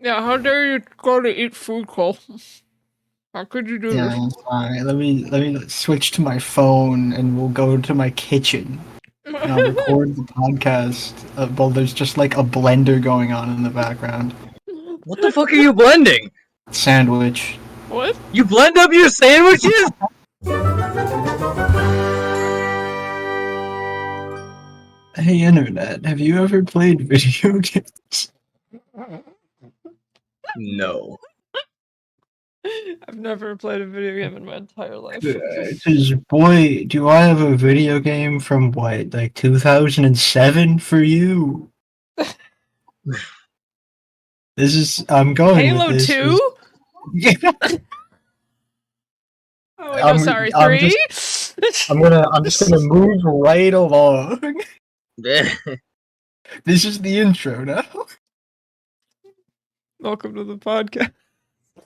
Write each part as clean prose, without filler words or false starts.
Yeah, how dare you go to eat food, Cole? How could you do this? Yeah, fine. Let me switch to my phone and we'll go to my kitchen and I'll record the podcast. Well, there's just like a blender going on in the background. What the fuck are you blending? Sandwich. What? You blend up your sandwiches? Hey, Internet, have you ever played video games? No. I've never played a video game in my entire life. Because, boy, do I have a video game from, what, like 2007 for you? I'm going with Halo this. 2? Yeah, Oh, wait, no, sorry, I'm 3? just gonna move right along. This is the intro now. Welcome to the podcast.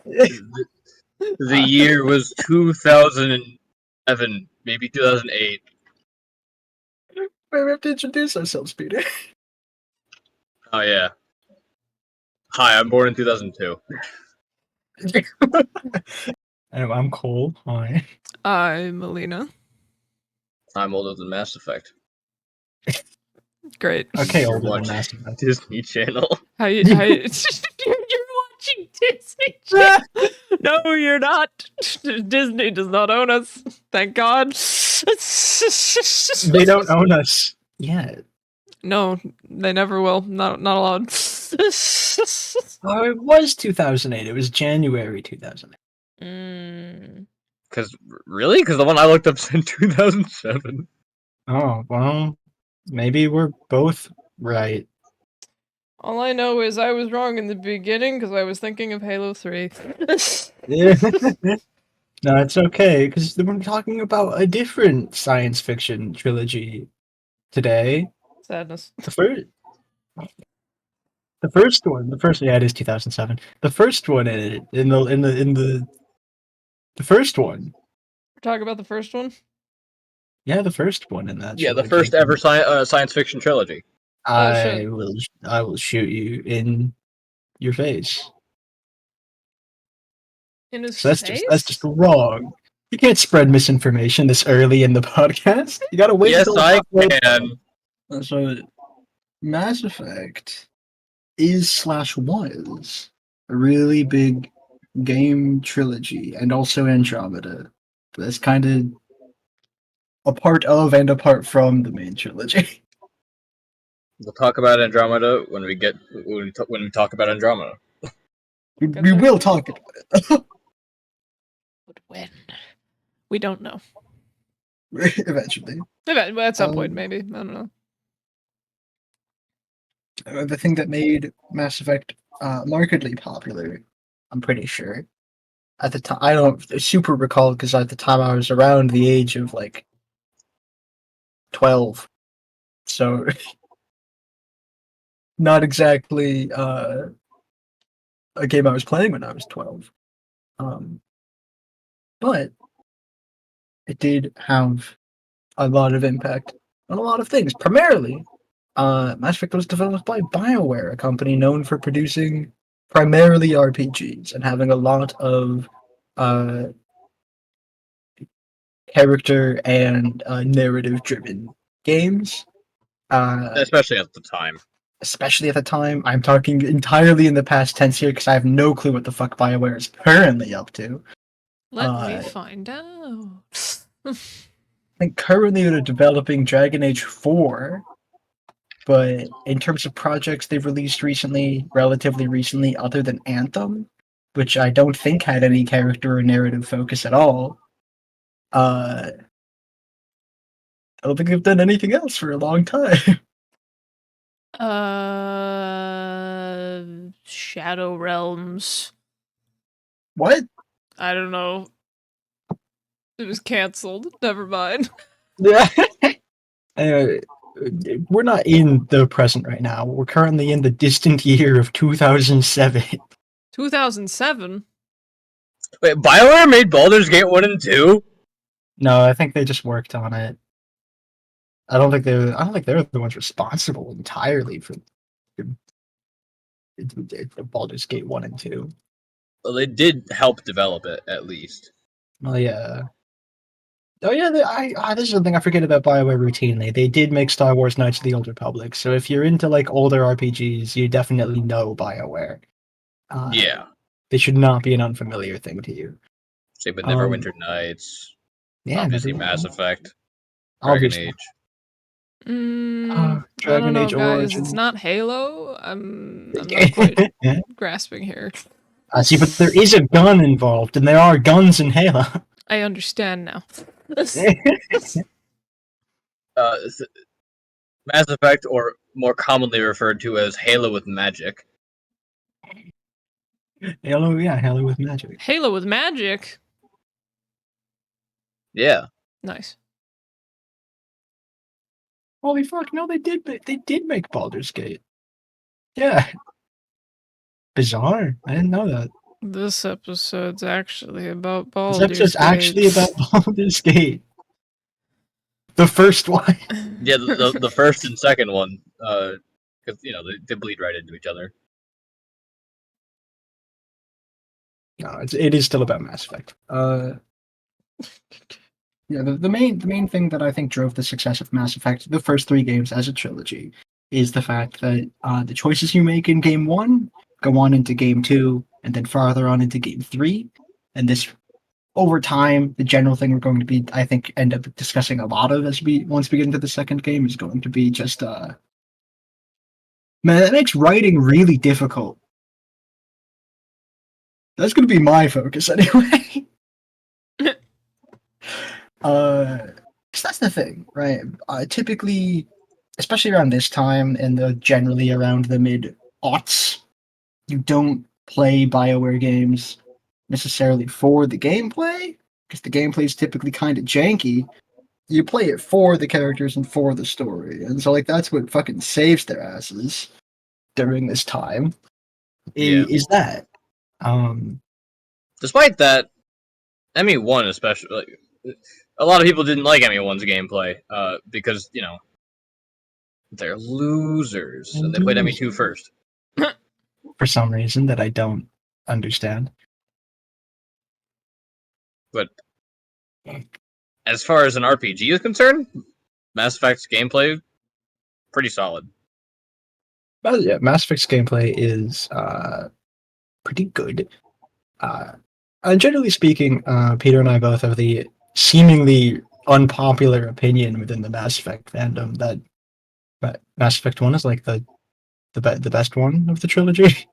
The year was 2007, maybe 2008. We have to introduce ourselves, Peter. Oh yeah. Hi, I'm born in 2002. Anyway, I'm Cole. Hi. I'm Melina. I'm older than Mass Effect. Great. Okay, You're older than watching Mass Effect. Disney Channel. How you you're watching Disney Channel? No, you're not. Disney does not own us. Thank God. They don't own us yet. No, they never will. Not allowed. Oh, it was 2008. It was January 2008. Because the one I looked up said 2007. Oh, well, maybe we're both right. All I know is I was wrong in the beginning because I was thinking of Halo 3. Yeah. No, it's okay, because we're talking about a different science fiction trilogy today. Sadness. Yeah, it is 2007. The first one the first one. We're talking about the first one? Yeah, the first one in that Yeah, the trilogy. first ever science fiction trilogy. Oh, shit. I will shoot you in your face. In his So face? that's just wrong. You can't spread misinformation this early in the podcast. You gotta wait Yes, till I halfway. can. So, Mass Effect is/was a really big game trilogy, and also Andromeda. That's kind of a part of and apart from the main trilogy. We'll talk about Andromeda when we talk about Andromeda. We will talk about it. But when? We don't know. Eventually. At some point, maybe. I don't know. The thing that made Mass Effect markedly popular, I'm pretty sure. At the time, I don't super recall because at the time I was around the age of like 12, so not exactly a game I was playing when I was 12. But it did have a lot of impact on a lot of things. Primarily, Mass Effect was developed by BioWare, a company known for producing primarily RPGs and having a lot of uh, character and narrative-driven games. Especially at the time. Especially at the time. I'm talking entirely in the past tense here because I have no clue what the fuck BioWare is currently up to. Let me find out. I think currently they're developing Dragon Age 4, but in terms of projects they've released recently, relatively recently, other than Anthem, which I don't think had any character or narrative focus at all, I don't think they've done anything else for a long time. Shadow Realms. What? I don't know. It was canceled. Never mind. Yeah. Anyway, we're not in the present right now. We're currently in the distant year of 2007. 2007? Wait, BioWare made Baldur's Gate 1 and 2? No, I think they just worked on it. I don't think they're the ones responsible entirely for Baldur's Gate 1 and 2. Well, they did help develop it, at least. Oh yeah. Oh yeah, this is the thing I forget about BioWare routinely. They did make Star Wars Knights of the Old Republic, so if you're into like older RPGs, you definitely know BioWare. Yeah. They should not be an unfamiliar thing to you. Same with Neverwinter Nights. Yeah, Obviously, Neverwinter. Mass Effect. Dragon Obviously. Age. I Dragon don't know, Age guys. Origins. It's not Halo. I'm not quite grasping here. See, but there is a gun involved, and there are guns in Halo. I understand now. Mass Effect, or more commonly referred to as Halo with magic. Halo with magic. Halo with magic. Yeah. Nice. Holy fuck! No, they did make Baldur's Gate. Yeah. Bizarre. I didn't know that. This episode's actually about This Baldur's episode's Gate. actually about Baldur's Gate. The first one. Yeah, the first and second one, because they bleed right into each other. No, it is still about Mass Effect. Yeah, the main thing that I think drove the success of Mass Effect, the first 3 games as a trilogy, is the fact that the choices you make in game 1 go on into game 2, and then farther on into game 3, and this over time, the general thing we're going to be, I think, end up discussing a lot of once we get into the second game is going to be just man, that makes writing really difficult. That's going to be my focus anyway. 'Cause that's the thing, right? Typically, especially around this time and generally around the mid-aughts, you don't play BioWare games necessarily for the gameplay, because the gameplay is typically kind of janky. You play it for the characters and for the story, and so like that's what fucking saves their asses during this time. Yeah. Is that? Despite that, ME1 especially, a lot of people didn't like ME1's gameplay, because they're losers, and they played ME2 first. For some reason that I don't understand. But as far as an RPG is concerned, Mass Effect's gameplay pretty solid. But yeah, Mass Effect's gameplay is pretty good. And generally speaking, Peter and I both have the seemingly unpopular opinion within the Mass Effect fandom that Mass Effect 1 is like the best one of the trilogy.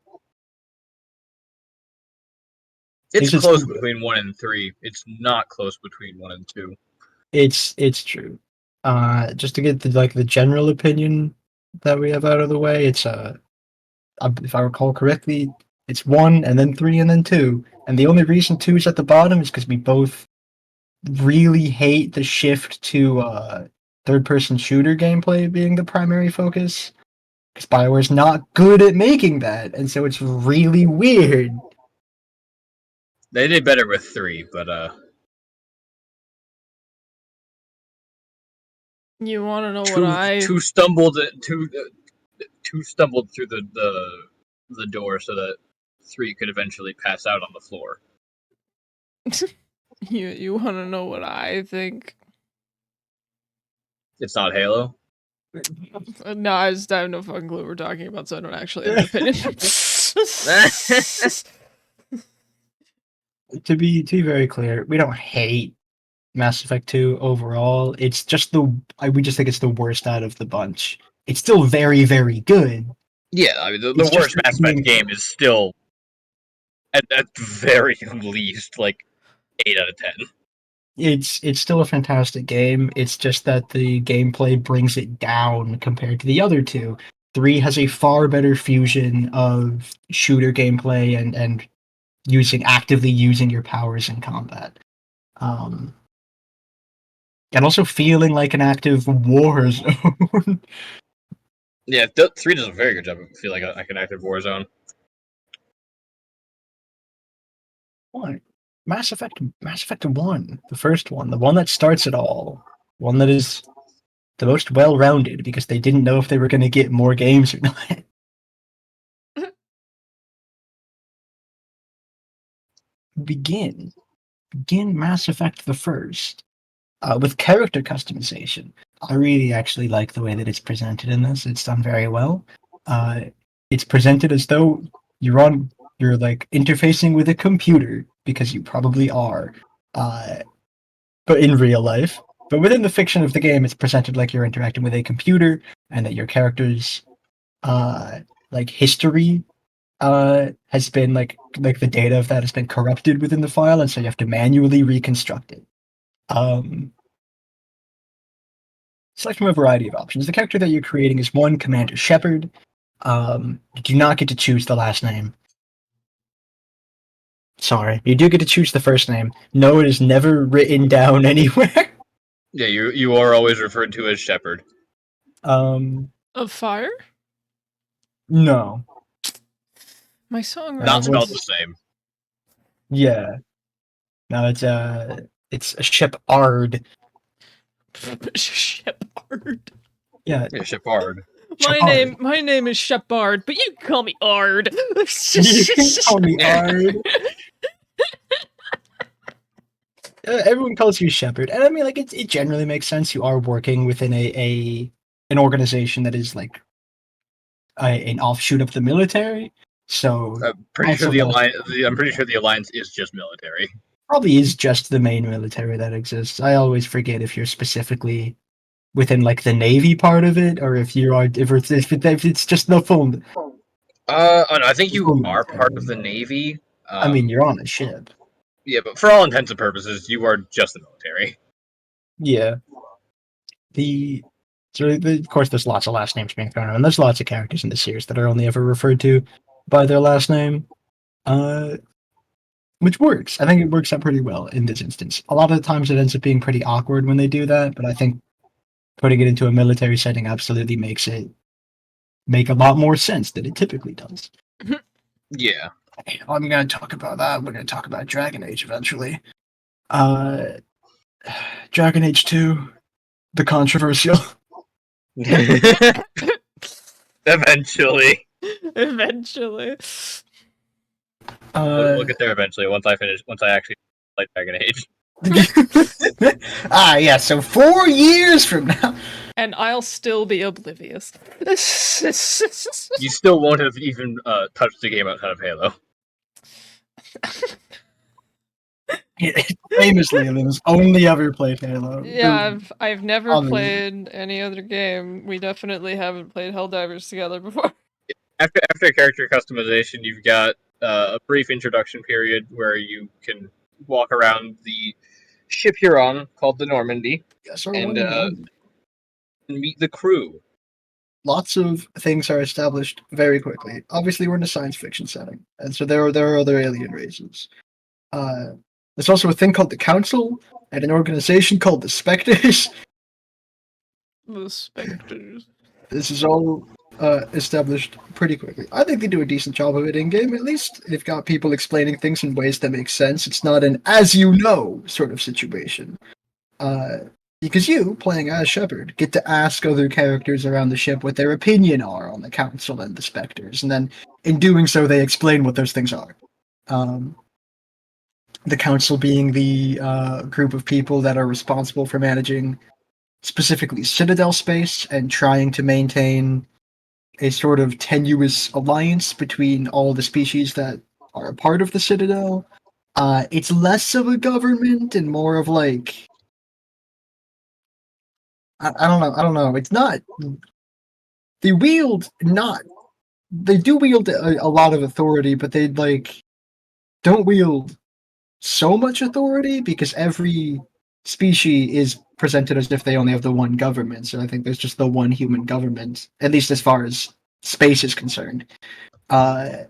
It's close between 1 and 3. It's not close between 1 and 2. It's true. Just to get the general opinion that we have out of the way, it's if I recall correctly, it's 1 and then 3 and then 2. And the only reason 2 is at the bottom is because we both really hate the shift to third-person shooter gameplay being the primary focus. Because BioWare's not good at making that, and so it's really weird. They did better with 3, but You want to know what I? Two stumbled through the door so that 3 could eventually pass out on the floor. You want to know what I think? It's not Halo. No, I just have no fucking clue what we're talking about, so I don't actually have an opinion. To be very clear, we don't hate Mass Effect 2 overall. It's just we just think it's the worst out of the bunch. It's still very, very good. Yeah, I mean, the worst Mass Effect game is still, at very least, like 8 out of 10. It's still a fantastic game. It's just that the gameplay brings it down compared to the other two. 3 has a far better fusion of shooter gameplay and actively using your powers in combat. And also feeling like an active war zone. Yeah, 3 does a very good job of feeling like an active war zone. What? Mass Effect 1, the first one, the one that starts it all, one that is the most well-rounded because they didn't know if they were going to get more games or not. begin Mass Effect the First with character customization. I really actually like the way that it's presented in this. It's done very well. It's presented as though you're like interfacing with a computer because you probably are, but in real life. But within the fiction of the game, it's presented like you're interacting with a computer, and that your character's like history has been like the data of that has been corrupted within the file, and so you have to manually reconstruct it. Select from a variety of options. The character that you're creating is one Commander Shepard. You do not get to choose the last name. Sorry, you do get to choose the first name. No, it is never written down anywhere. Yeah, you are always referred to as Shepard. Of fire? No. My songwriter. Not spelled the same. Yeah. No, it's a Shepard. Shepard. Yeah. Yeah, Shepard. My name is Shepard, but you can call me Ard. You can call me Ard. Everyone calls you Shepard, and I mean, like, it generally makes sense. You are working within an organization that is like an offshoot of the military. So I'm pretty sure the alliance is just military. probably is just the main military that exists. I always forget if you're specifically within like the Navy part of it, or if it's just the full. I think you full are part of military. the Navy. I mean, you're on a ship. Yeah, but for all intents and purposes, you are just the military. Yeah. Of course, there's lots of last names being thrown around. There's lots of characters in the series that are only ever referred to by their last name, which works. I think it works out pretty well in this instance. A lot of the times it ends up being pretty awkward when they do that, but I think putting it into a military setting absolutely makes it make a lot more sense than it typically does. Yeah. I'm going to talk about that. We're going to talk about Dragon Age eventually. Dragon Age 2, the controversial. Eventually. Eventually. We'll get there eventually once I actually play Dragon Age. Yeah, so 4 years from now. And I'll still be oblivious. You still won't have even touched the game outside of Halo. Famously, Lynn's only ever played Halo. Yeah, I've never Obviously. played any other game. We definitely haven't played Helldivers together before. After character customization, you've got a brief introduction period where you can walk around the ship you're on, called the Normandy, and meet the crew. Lots of things are established very quickly. Obviously, we're in a science fiction setting, and so there are other alien races. There's also a thing called the Council, and an organization called the Spectres. The Spectres. This is all established pretty quickly. I think they do a decent job of it in game. At least they've got people explaining things in ways that make sense. It's not an "as you know" sort of situation. Because you, playing as Shepard, get to ask other characters around the ship what their opinion are on the Council and the Spectres, and then in doing so, they explain what those things are. The Council being the group of people that are responsible for managing specifically Citadel space and trying to maintain a sort of tenuous alliance between all the species that are a part of the Citadel. It's less of a government and more of like I don't know. It's not. They do wield a lot of authority, but they don't wield so much authority because every species is presented as if they only have the one government. So I think there's just the one human government, at least as far as space is concerned. And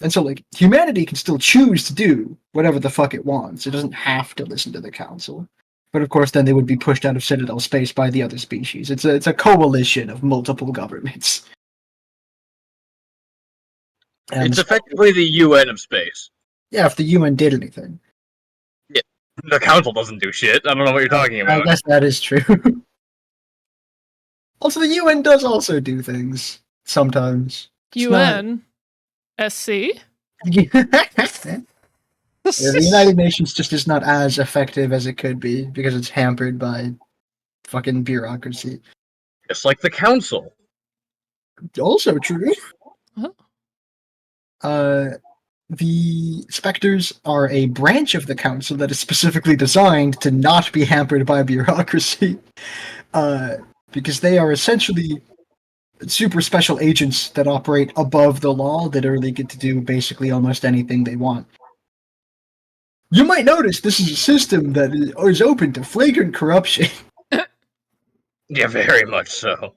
so humanity can still choose to do whatever the fuck it wants. It doesn't have to listen to the Council. But of course, then they would be pushed out of Citadel space by the other species. It's a coalition of multiple governments. And it's effectively the UN of space. Yeah, if the UN did anything. Yeah, the Council doesn't do shit. I don't know what you're talking about. I guess that is true. Also, the UN does also do things sometimes. UN? SC? Yeah, the United Nations just is not as effective as it could be because it's hampered by fucking bureaucracy. Just like the council. Also true. Huh? The Spectres are a branch of the council that is specifically designed to not be hampered by bureaucracy, because they are essentially super special agents that operate above the law, that literally get to do basically almost anything they want. You might notice this is a system that is open to flagrant corruption. Yeah, very much so.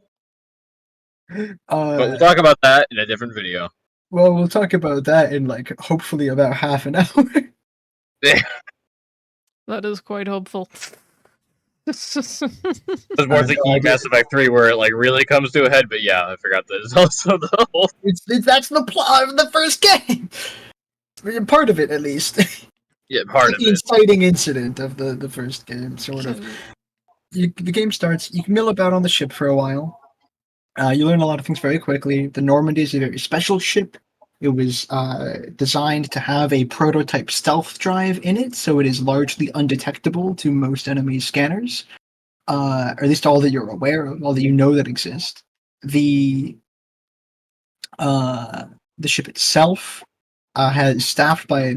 But we'll Uh, talk about that in a different video. well, we'll talk about that in hopefully about half an hour. That is quite hopeful. There's more thinking Mass Effect 3 where it really comes to a head, but yeah, I forgot that it's also the whole. That's the plot of the first game. Part of it, at least. Yeah, part of the it. inciting incident of the first game, sort of. The game starts. You can mill about on the ship for a while. You learn a lot of things very quickly. The Normandy is a very special ship. It was designed to have a prototype stealth drive in it, so it is largely undetectable to most enemy scanners, or at least all that you're aware of, all that you know that exist. The ship itself has staffed by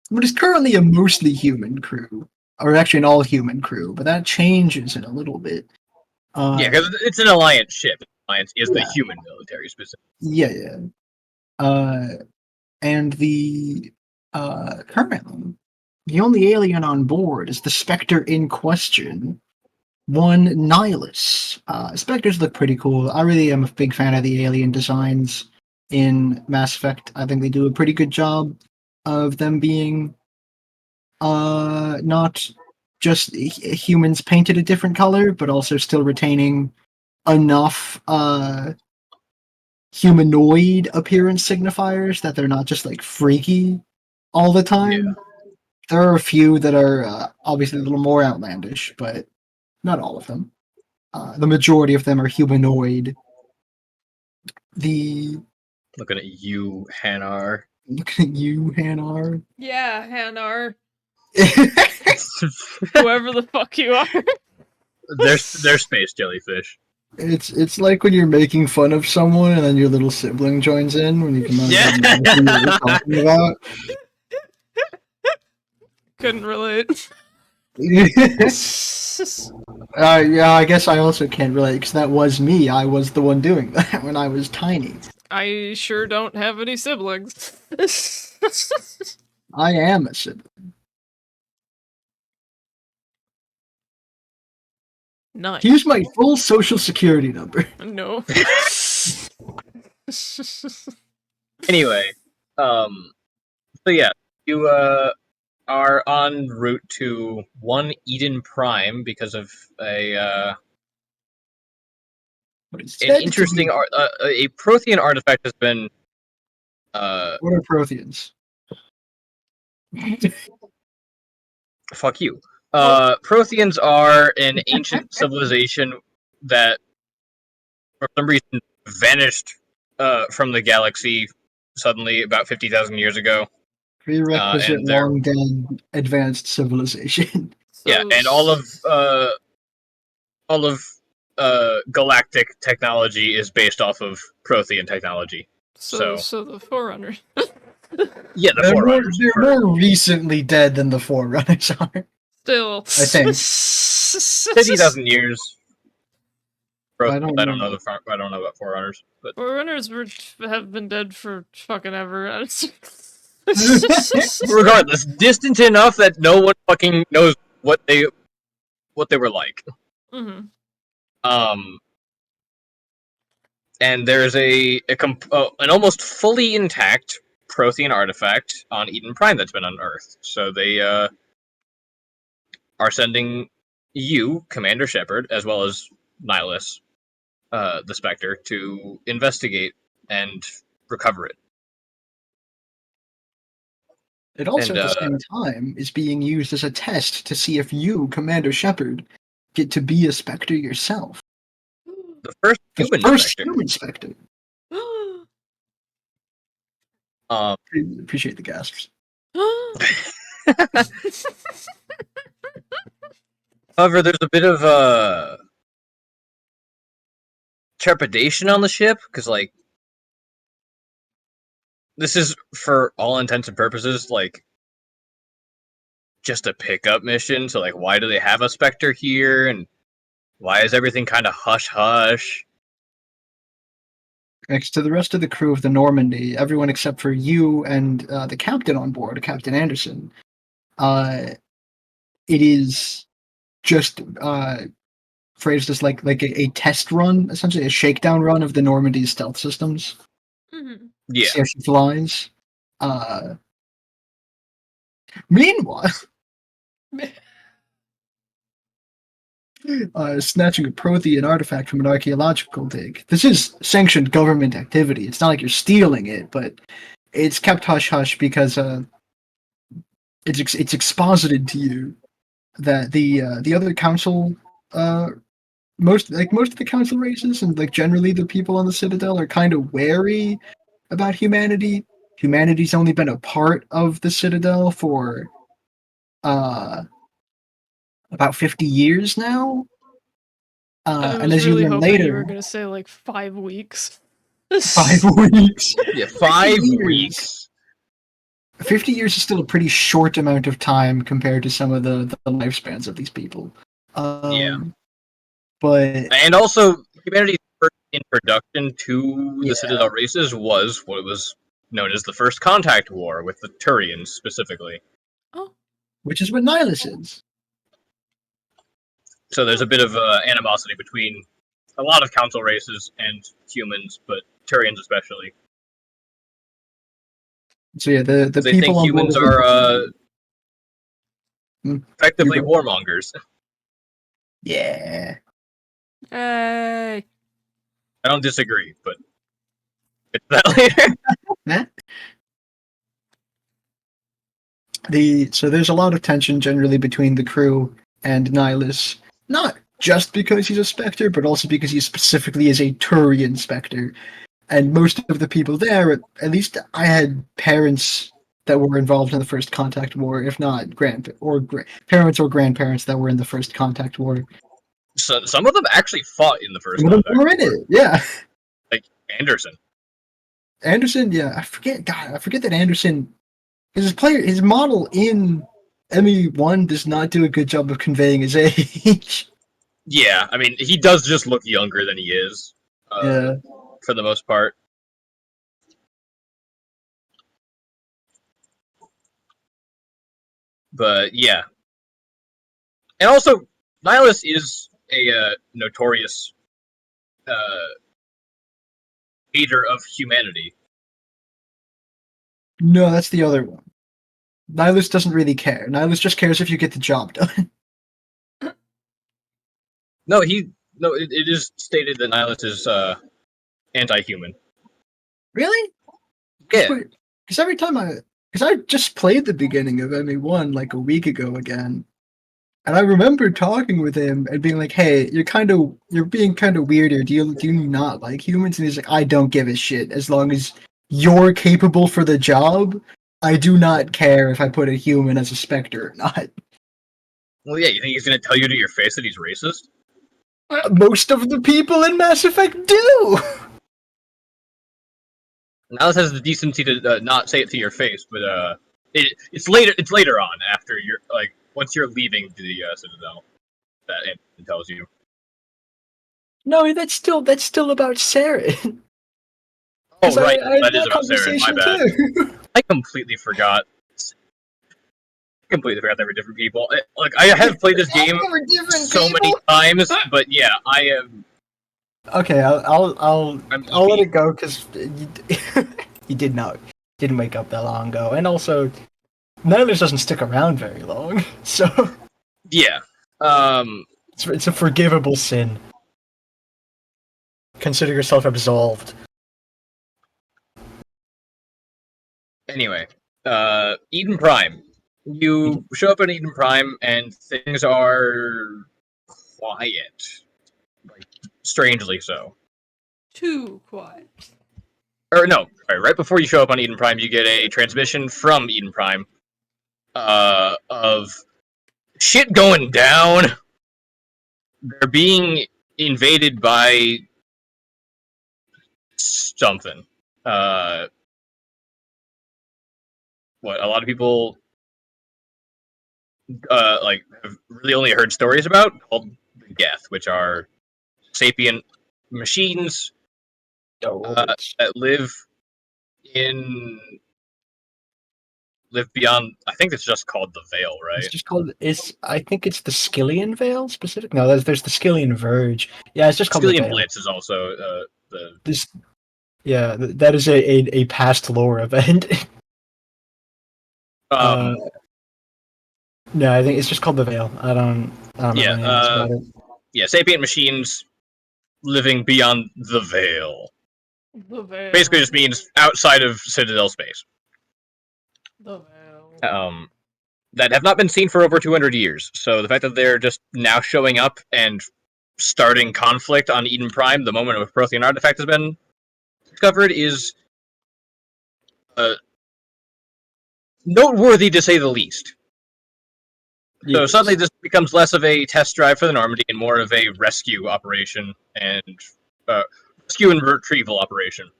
what is currently a mostly human crew, or actually an all human crew, but that changes in a little bit. Yeah, because it's an Alliance ship. Alliance is the Yeah. human military specifically. Yeah. And currently, the only alien on board is the Spectre in question, one Nihilus. Spectres look pretty cool. I really am a big fan of the alien designs in Mass Effect. I think they do a pretty good job of them being not just humans painted a different color, but also still retaining enough humanoid appearance signifiers that they're not just freaky all the time. Yeah. There are a few that are obviously a little more outlandish, but not all of them. The majority of them are humanoid. Looking at you, Hanar. Looking at you, Hanar. Yeah, Hanar. Whoever the fuck you are. They're space jellyfish. It's like when you're making fun of someone and then your little sibling joins in when you can understand what you're talking about. Couldn't relate. Yeah, I guess I also can't relate because that was me. I was the one doing that when I was tiny. I sure don't have any siblings. I am a sibling. Nice. Here's my full social security number. No. Anyway, so yeah, you are en route to 1 Eden Prime because of an interesting a Prothean artifact has been. What are Protheans? Fuck you. Protheans are an ancient civilization that, for some reason, vanished from the galaxy suddenly about 50,000 years ago. Prerequisite and they're- long dead advanced civilization. Yeah, and all of galactic technology is based off of Prothean technology. So the Forerunner. Yeah, the They're Forerunners. more recently dead than the Forerunners are. Still. I think. 50,000 years. I don't I don't know about Forerunners, but Forerunners have been dead for fucking ever. regardless, distant enough that no one fucking knows what they were like. Mm-hmm. And there's an almost fully intact Prothean artifact on Eden Prime that's been unearthed. So they are sending you, Commander Shepard, as well as Nihilus, the Spectre, to investigate and recover it. It also, at the same time, is being used as a test to see if you, Commander Shepard, get to be a Spectre yourself. The first human Spectre. Human Spectre. Appreciate the gasps. However, there's a bit of trepidation on the ship because, like, this is for all intents and purposes like just a pickup mission. So, like, why do they have a Spectre here, and why is everything kind of hush hush? Next to the rest of the crew of the Normandy, everyone except for you and the captain on board, Captain Anderson, it is just phrased as like a test run, essentially a shakedown run of the Normandy's stealth systems. Mm-hmm. Yeah. See how she flies. Meanwhile, snatching a Prothean artifact from an archaeological dig. This is sanctioned government activity. It's not like you're stealing it, but it's kept hush hush because it's exposited to you that the other council, most of the council races and like generally the people on the Citadel are kind of wary about humanity. Humanity's only been a part of the Citadel for about 50 years now. I And was as you really learn hoping you later, were going to say like 5 weeks. 5 weeks. Yeah, 5 years. weeks. 50 years is still a pretty short amount of time compared to some of the lifespans of these people. Yeah. But And also, humanity's first introduction to Yeah. the Citadel races was what was known as the First Contact War with the Turians specifically. Oh, which is what Nihilus is. So there's a bit of animosity between a lot of council races and humans, but Turians especially. So yeah, the They people think on board humans of are effectively You go. warmongers. Yeah. hey. I don't disagree, but it's that later. So there's a lot of tension generally between the crew and Nihilus, not just because he's a Spectre, but also because he specifically is a Turian Spectre. And most of the people there, at least I had parents that were involved in the First Contact War, if not parents or grandparents that were in the First Contact War. So, some of them actually fought in the First Some of them Contact were in War. it, yeah. Like Anderson. Anderson, yeah, I forget that Anderson, his model in ME1 does not do a good job of conveying his age. Yeah, I mean, he does just look younger than he is. Yeah. For the most part. But yeah. And also, Nihilus is a notorious hater of humanity. No, that's the other one. Nihilus doesn't really care. Nihilus just cares if you get the job done. No, it is stated that Nihilus is anti-human. Really? Yeah. Because every time because I just played the beginning of ME1 like a week ago again, and I remember talking with him and being like, "Hey, you're being kind of weird here. Do you not like humans?" And he's like, "I don't give a shit as long as you're capable for the job. I do not care if I put a human as a Spectre or not." Well, yeah, you think he's going to tell you to your face that he's racist? Most of the people in Mass Effect do. Nihilus has the decency to not say it to your face, but it's later. It's later on after you're like once you're leaving the Citadel that it tells you. No, that's still about Saren. Oh right, I that is about Saren. My bad. Too. I completely forgot. Completely forgot they were different people. Like I have played this game so many times, but yeah, I am. Okay, I'll let it go because you didn't wake up that long ago, and also Nihilus doesn't stick around very long, so Yeah. it's a forgivable sin. Consider yourself absolved. Anyway, Eden Prime. You show up in Eden Prime and things are quiet. Like, strangely so. Too quiet. or no, right before you show up on Eden Prime, you get a transmission from Eden Prime of shit going down. They're being invaded by something. What a lot of people have really only heard stories about, called the Geth, which are sapient machines that live beyond. I think it's just called the Veil, right? It's just called. I think it's the Skillian Veil specific. No, there's the Skillian Verge. Yeah, it's just called the Skillian Veil. Blitz is also the. This, yeah, that is a past lore event. No, I think it's just called the Veil. I don't know anything else about it. Yeah, sapient machines living beyond the Veil. The Veil. Basically, just means outside of Citadel space. The Veil. That have not been seen for over 200 years. So the fact that they're just now showing up and starting conflict on Eden Prime the moment a Prothean artifact has been discovered is noteworthy, to say the least. Yes. So suddenly this becomes less of a test drive for the Normandy and more of a rescue operation and rescue and retrieval operation.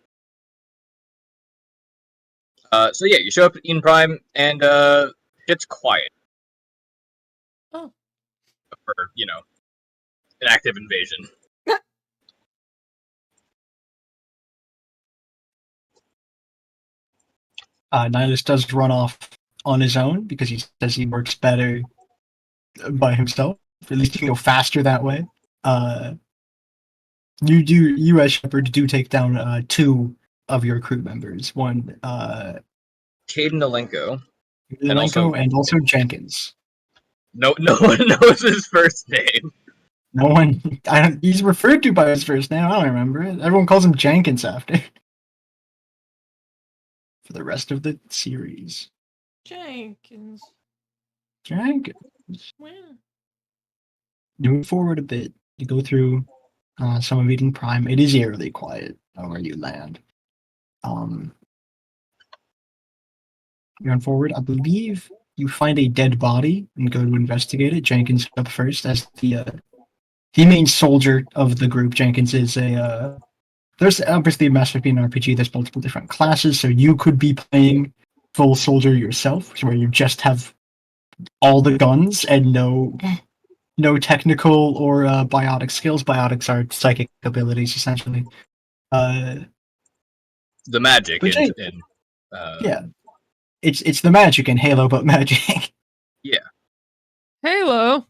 So yeah, you show up in Prime and it's quiet. Oh. For, an active invasion. Nihilus does run off on his own because he says he works better by himself. At least he can go faster that way. You as Shepard do take down 2 of your crew members. One, Caden Alenko. and also Jenkins. No one knows his first name. No one. He's referred to by his first name. I don't remember it. Everyone calls him Jenkins after. For the rest of the series. Jenkins. You move forward a bit. You go through some of Eden Prime. It is eerily quiet where you land. Going forward, I believe you find a dead body and go to investigate it. Jenkins up first as the main soldier of the group. Jenkins is there's obviously a Master of Being RPG. There's multiple different classes, so you could be playing full soldier yourself, where you just have all the guns and no technical or biotic skills. Biotics are psychic abilities, essentially. The magic yeah, it's the magic in Halo, but magic. Yeah. Halo.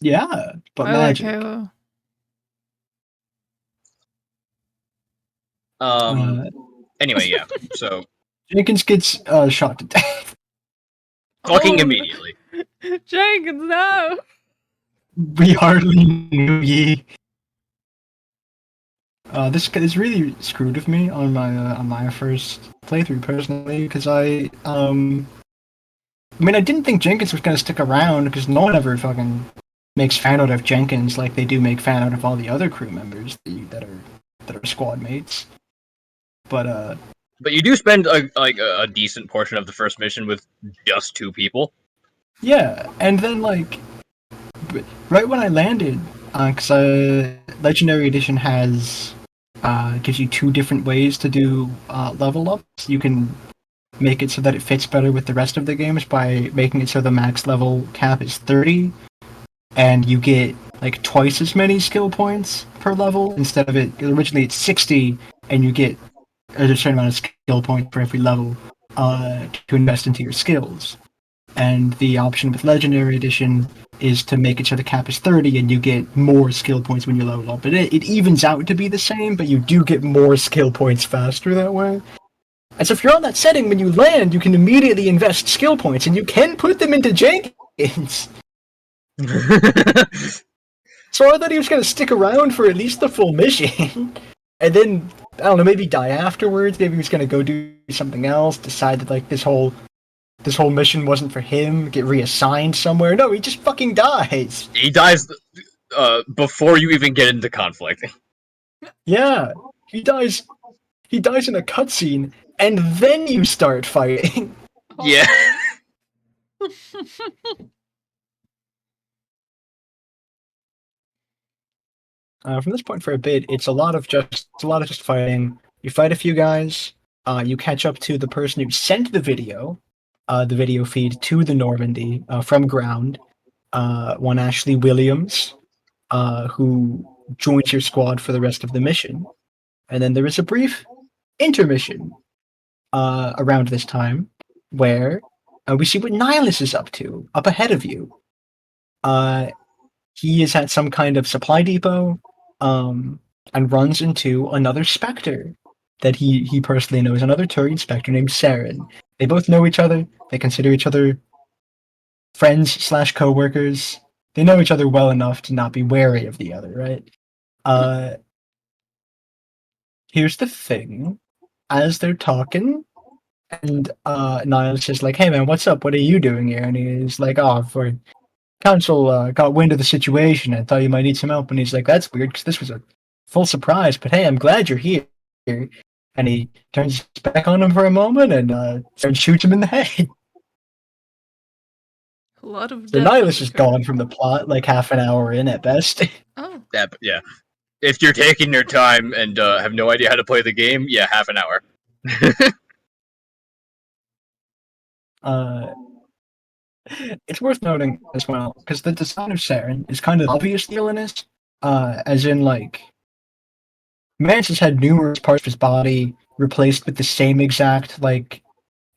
Yeah, but I magic. like Halo. Anyway, yeah. So Jenkins gets shot to death. Fucking immediately. Jenkins, no. We hardly knew ye. This really screwed with me on my first playthrough personally, because I didn't think Jenkins was gonna stick around because no one ever fucking makes fan out of Jenkins like they do make fan out of all the other crew members that are squad mates. But you do spend a decent portion of the first mission with just 2 people. Yeah, and then right when I landed, because Legendary Edition gives you 2 different ways to do level ups. You can make it so that it fits better with the rest of the games by making it so the max level cap is 30, and you get twice as many skill points per level instead of it. Originally it's 60, and you get a certain amount of skill points for every level to invest into your skills. And the option with Legendary Edition is to make it so the cap is 30 and you get more skill points when you level up. But it evens out to be the same, but you do get more skill points faster that way. And so if you're on that setting, when you land, you can immediately invest skill points, and you can put them into Jenkins. So I thought he was going to stick around for at least the full mission. And then, I don't know, maybe die afterwards. Maybe he was going to go do something else, decide that this whole mission wasn't for him, get reassigned somewhere. No, he just fucking dies. He dies before you even get into conflict. Yeah, he dies He dies in a cutscene, and then you start fighting. Yeah. From this point for a bit, it's a lot of just fighting. You fight a few guys. You catch up to the person who sent the video feed to the Normandy from ground. One Ashley Williams, who joins your squad for the rest of the mission, and then there is a brief intermission around this time where we see what Nihilus is up to, up ahead of you. He is at some kind of supply depot, and runs into another Spectre that he personally knows, another Turian Spectre named Saren. They both know each other. They consider each other friends / co-workers. They know each other well enough to not be wary of the other, right? Here's the thing. As they're talking, and Niles is like, "Hey man, what's up? What are you doing here?" And he's like, "Oh, for Council got wind of the situation and thought you might need some help." And he's like, "That's weird because this was a full surprise, but hey, I'm glad you're here." And he turns his back on him for a moment and shoots him in the head. A lot of So Nihilus is gone from the plot like half an hour in at best. Oh. Yeah. If you're taking your time and have no idea how to play the game, yeah, half an hour. It's worth noting as well, because the design of Saren is kind of obvious villainous, as in, like, Mantis had numerous parts of his body replaced with the same exact, like,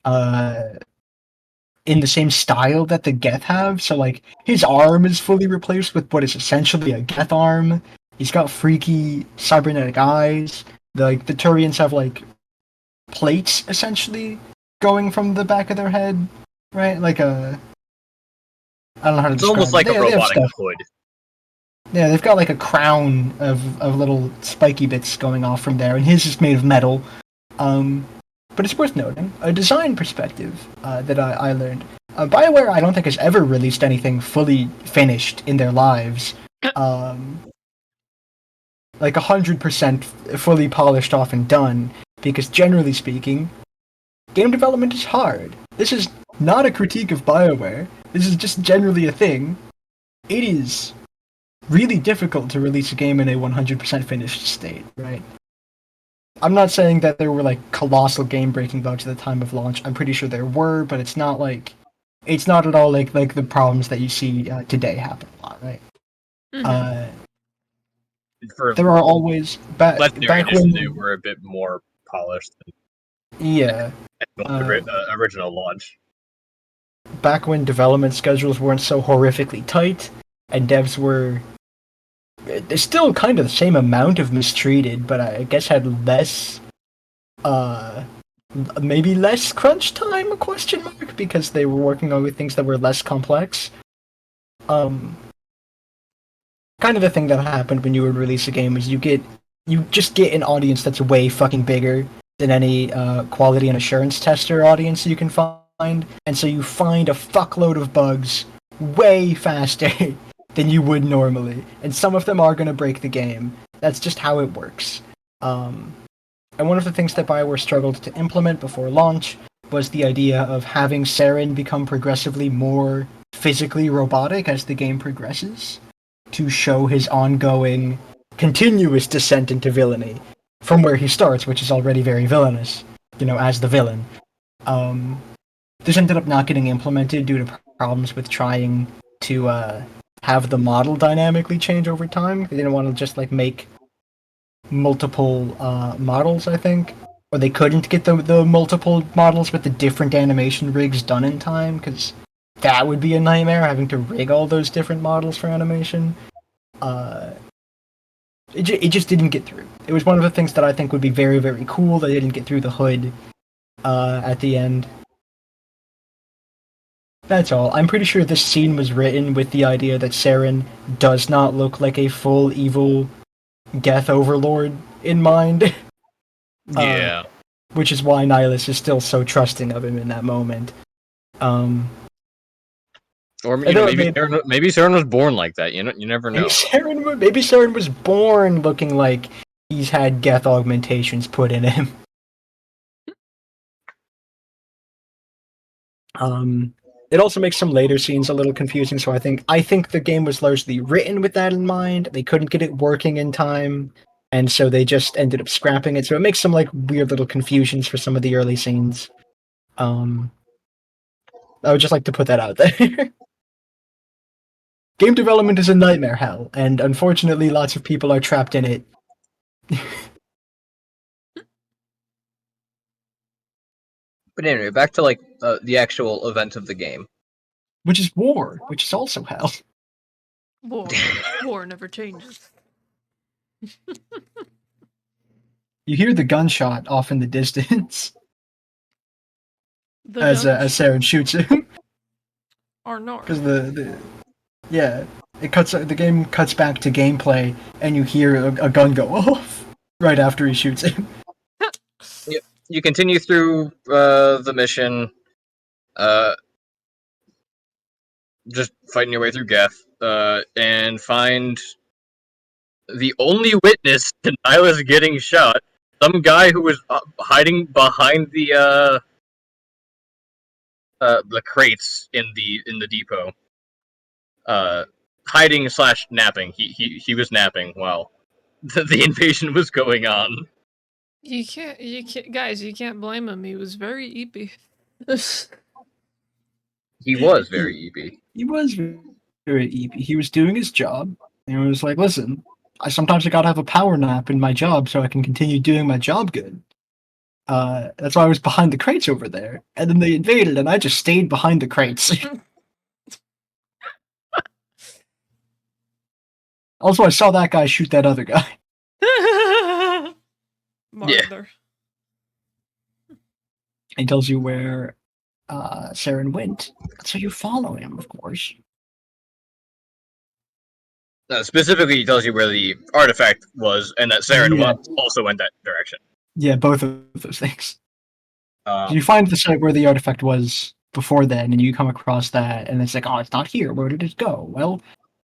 in the same style that the Geth have, so, like, his arm is fully replaced with what is essentially a Geth arm. He's got freaky cybernetic eyes. The Turians have, like, plates, essentially, going from the back of their head, right? Like a... I don't know how to describe it. It's almost like a robotic hood. Yeah, they've got like a crown of little spiky bits going off from there, and his is made of metal. But it's worth noting, a design perspective that I learned. BioWare, I don't think, has ever released anything fully finished in their lives. Like 100% fully polished off and done, because generally speaking, game development is hard. This is not a critique of BioWare. This is just generally a thing. It is really difficult to release a game in a 100% finished state, right? I'm not saying that there were, like, colossal game-breaking bugs at the time of launch. I'm pretty sure there were, but it's not at all like the problems that you see today happen a lot, right? Mm-hmm. There are always... back when they were a bit more polished than the original launch. Back when development schedules weren't so horrifically tight, and devs were still kind of the same amount of mistreated, but I guess had less, maybe less crunch time, because they were working on things that were less complex. Kind of the thing that happened when you would release a game is you just get an audience that's way fucking bigger than any quality and assurance tester audience you can find, and so you find a fuckload of bugs way faster than you would normally, and some of them are going to break the game. That's just how it works. And one of the things that BioWare struggled to implement before launch was the idea of having Saren become progressively more physically robotic as the game progresses, to show his ongoing, continuous descent into villainy, from where he starts, which is already very villainous, as the villain. This ended up not getting implemented due to problems with trying to have the model dynamically change over time. They didn't want to just make multiple models, I think. Or they couldn't get the multiple models with the different animation rigs done in time, because that would be a nightmare, having to rig all those different models for animation. It just didn't get through. It was one of the things that I think would be very, very cool that didn't get through the hood at the end. That's all. I'm pretty sure this scene was written with the idea that Saren does not look like a full evil Geth overlord in mind. Yeah. Which is why Nihilus is still so trusting of him in that moment. Or maybe Saren was born like that. You never know. Maybe Saren was born looking like he's had Geth augmentations put in him. It also makes some later scenes a little confusing, so I think the game was largely written with that in mind. They couldn't get it working in time, and so they just ended up scrapping it. So it makes some like weird little confusions for some of the early scenes. I would just like to put that out there. Game development is a nightmare hell, and unfortunately lots of people are trapped in it. But anyway, back to like the actual event of the game. Which is war, which is also hell. War never changes. You hear the gunshot off in the distance as Saren shoots him. Or not. Because the game cuts back to gameplay, and you hear a gun go off right after he shoots him. Yep. You continue through the mission, just fighting your way through Geth, and find the only witness to Nyla's getting shot. Some guy who was hiding behind the crates in the depot, hiding / napping. He was napping while the invasion was going on. You can't, guys. You can't blame him. He was very eepy. He was very EP. He was very EP. He was doing his job, and it was like, listen, sometimes I gotta have a power nap in my job so I can continue doing my job good. That's why I was behind the crates over there, and then they invaded, and I just stayed behind the crates. Also, I saw that guy shoot that other guy. Mother. He tells you where Saren went, so you follow him, of course. Specifically, he tells you where the artifact was, and that Saren also went that direction. Yeah, both of those things. So you find the site where the artifact was before then, and you come across that, and it's like, oh, it's not here. Where did it go? Well,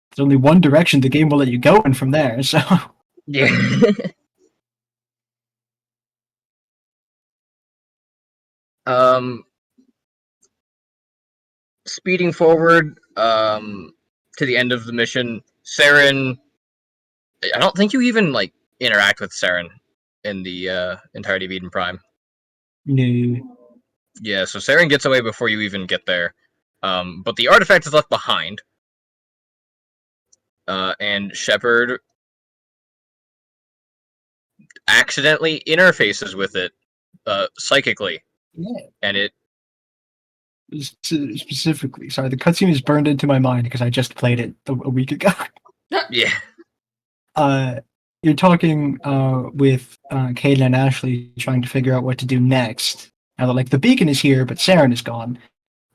there's only one direction the game will let you go in from there, so... Yeah. Speeding forward, to the end of the mission, Saren... I don't think you even, like, interact with Saren in the entirety of Eden Prime. No. Yeah, so Saren gets away before you even get there. But the artifact is left behind. And Shepard accidentally interfaces with it psychically. Yeah. And it... Specifically. Sorry, the cutscene is burned into my mind because I just played it a week ago. Yeah. You're talking with Caden and Ashley trying to figure out what to do next. Now, like, the beacon is here, but Saren is gone.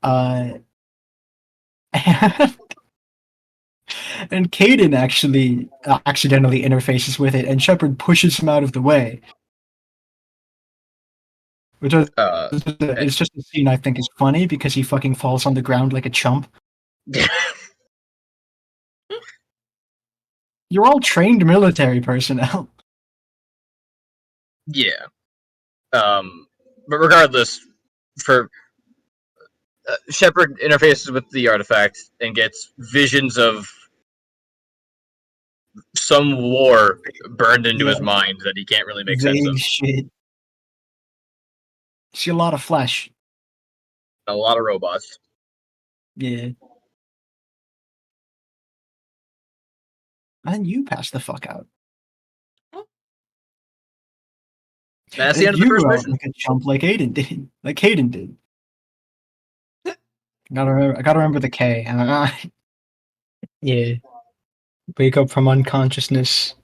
And Caden actually accidentally interfaces with it, and Shepard pushes him out of the way. Which it's just a scene I think is funny because he fucking falls on the ground like a chump. You're all trained military personnel. Yeah. But regardless, Shepard interfaces with the artifact and gets visions of some war burned into his mind that he can't really make sense of. Shit. See a lot of flesh. A lot of robots. Yeah. And you pass the fuck out. That's the end of the first mission. Like a chump like Aiden did. Like Hayden did. I gotta remember the K. Yeah. Wake up from unconsciousness.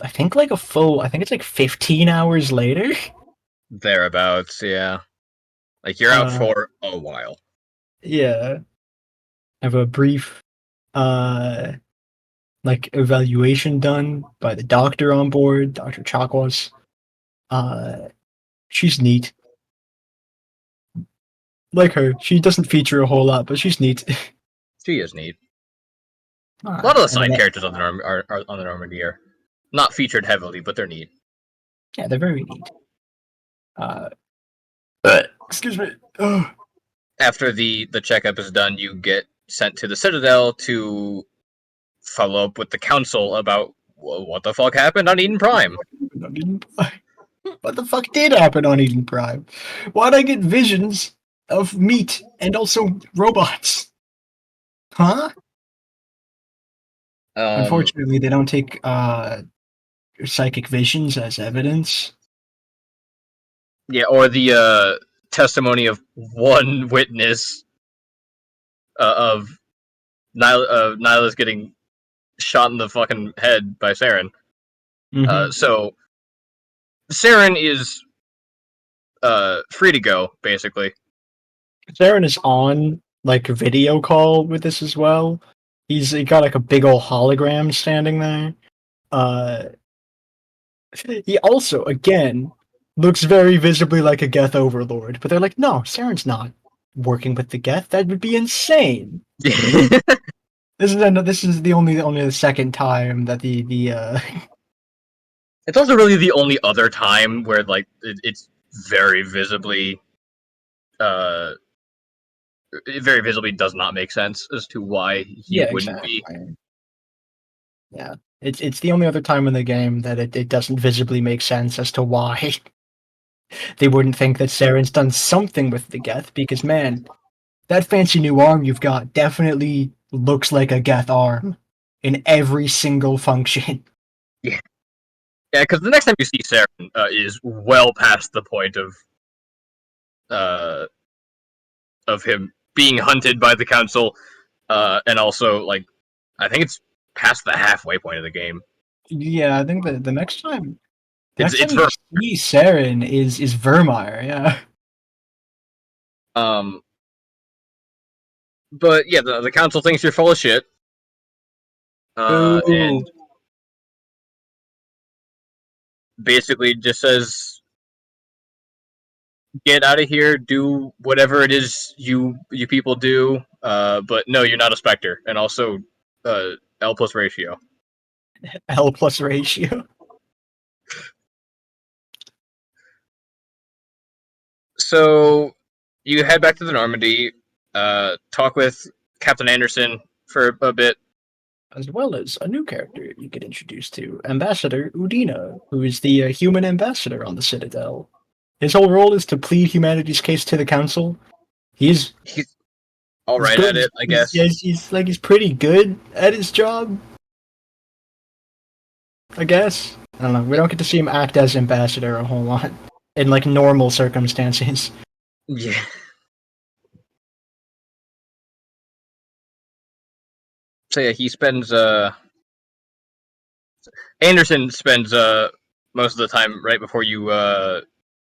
I think it's like 15 hours later. Thereabouts, yeah. Like, you're out for a while. Yeah. I have a brief like evaluation done by the doctor on board, Dr. Chakwas. She's neat. Like her, she doesn't feature a whole lot, but she's neat. She is neat. A lot of the side characters on the Normandy are not featured heavily, but they're neat. Yeah, they're very neat. Excuse me. Ugh. After the checkup is done, you get sent to the Citadel to follow up with the council about what the fuck happened on Eden Prime. What the fuck did happen on Eden Prime? Why'd I get visions of meat and also robots? Huh? Unfortunately, they don't take psychic visions as evidence. Yeah, or the testimony of one witness of Nihilus getting shot in the fucking head by Saren. So Saren is free to go, basically. Saren is on like a video call with this as well. He got like a big old hologram standing there. He also, again, looks very visibly like a Geth overlord, but they're like, no, Saren's not working with the Geth. That would be insane. This is only the second time that the It's also really the only other time where like it's very visibly it very visibly does not make sense as to why he wouldn't be. Yeah. It's the only other time in the game that it doesn't visibly make sense as to why they wouldn't think that Saren's done something with the Geth, because man, that fancy new arm you've got definitely looks like a Geth arm in every single function. Yeah, because the next time you see Saren is well past the point of him being hunted by the council, and also like I think it's past the halfway point of the game. Yeah, I think the next time It's you see Saren is Vermeer, yeah. But yeah, the council thinks you're full of shit. And basically just says, get out of here, do whatever it is you people do, but no, you're not a Spectre. And also, L plus ratio. L plus ratio. So, you head back to the Normandy, talk with Captain Anderson for a bit. As well as a new character you get introduced to, Ambassador Udina, who is the human ambassador on the Citadel. His whole role is to plead humanity's case to the Council. He's all right at it, I guess. He's pretty good at his job, I guess. I don't know. We don't get to see him act as ambassador a whole lot in like normal circumstances. Yeah. So yeah, he spends Anderson spends most of the time right before you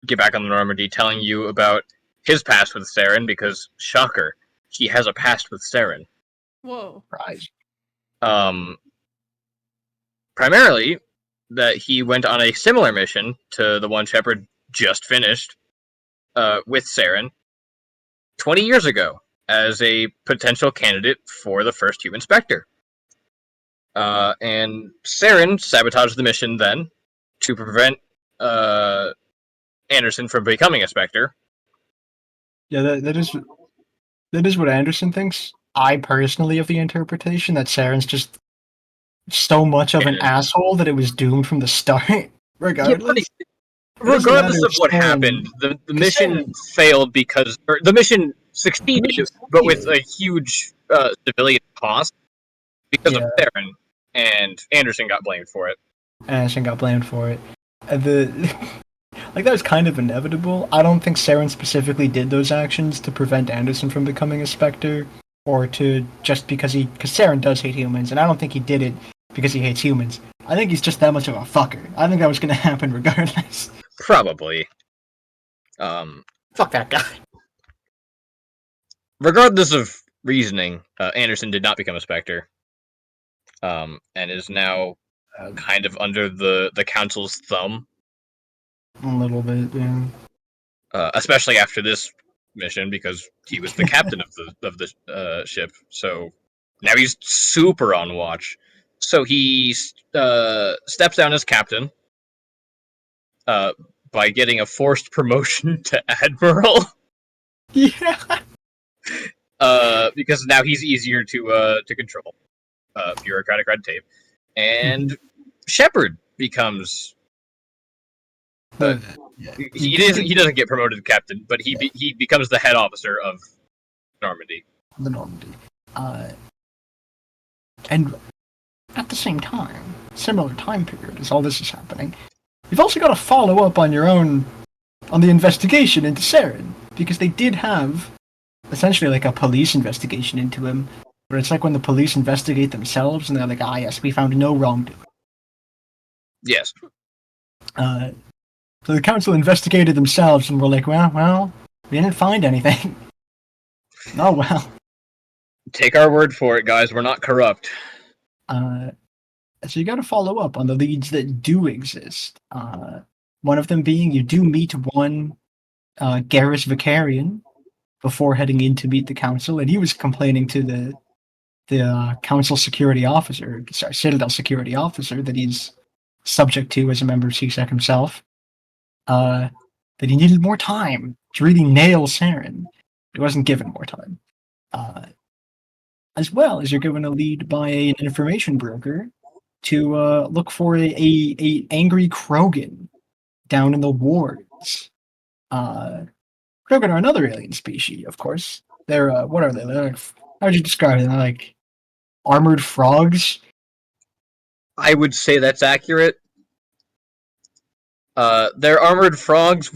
get back on the Normandy telling you about his past with Saren, because shocker, he has a past with Saren. Whoa. Surprise. Primarily that he went on a similar mission to the one Shepard just finished with Saren 20 years ago as a potential candidate for the first human Spectre. And Saren sabotaged the mission then to prevent Anderson from becoming a Spectre. Yeah, that is what Anderson thinks. I personally have the interpretation that Saren's just so much of an asshole that it was doomed from the start, regardless. Yeah, regardless of what happened, the mission failed because the mission succeeded, but with a huge civilian cost because of Saren, and Anderson got blamed for it. Like, that was kind of inevitable. I don't think Saren specifically did those actions to prevent Anderson from becoming a Spectre, or to just because Saren does hate humans, and I don't think he did it because he hates humans. I think he's just that much of a fucker. I think that was going to happen regardless. Probably. Fuck that guy. Regardless of reasoning, Anderson did not become a Spectre, and is now kind of under the Council's thumb. A little bit, yeah. Especially after this mission, because he was the captain of the ship. So now he's super on watch. So he steps down as captain by getting a forced promotion to admiral. Yeah. Because now he's easier to control. Bureaucratic red tape, and Shepard becomes. He doesn't get promoted to captain, but he becomes the head officer of Normandy. The Normandy. And at the same time, similar time period as all this is happening, you've also got to follow up on your own, on the investigation into Saren, because they did have essentially like a police investigation into him, but it's like when the police investigate themselves and they're like, ah yes, we found no wrongdoing. Yes. So the council investigated themselves and were like, well, we didn't find anything. Oh well. Take our word for it, guys. We're not corrupt. So you got to follow up on the leads that do exist. One of them being you do meet one Garrus Vicarian before heading in to meet the council, and he was complaining to the council security officer, Citadel security officer that he's subject to as a member of CSEC himself, that he needed more time to really nail Saren. He wasn't given more time. As well as you're given a lead by an information broker to look for a angry Krogan down in the wards. Krogan are another alien species, of course. They're what are they? They're like, how would you describe them? They're like armored frogs. I would say that's accurate. They're armored frogs,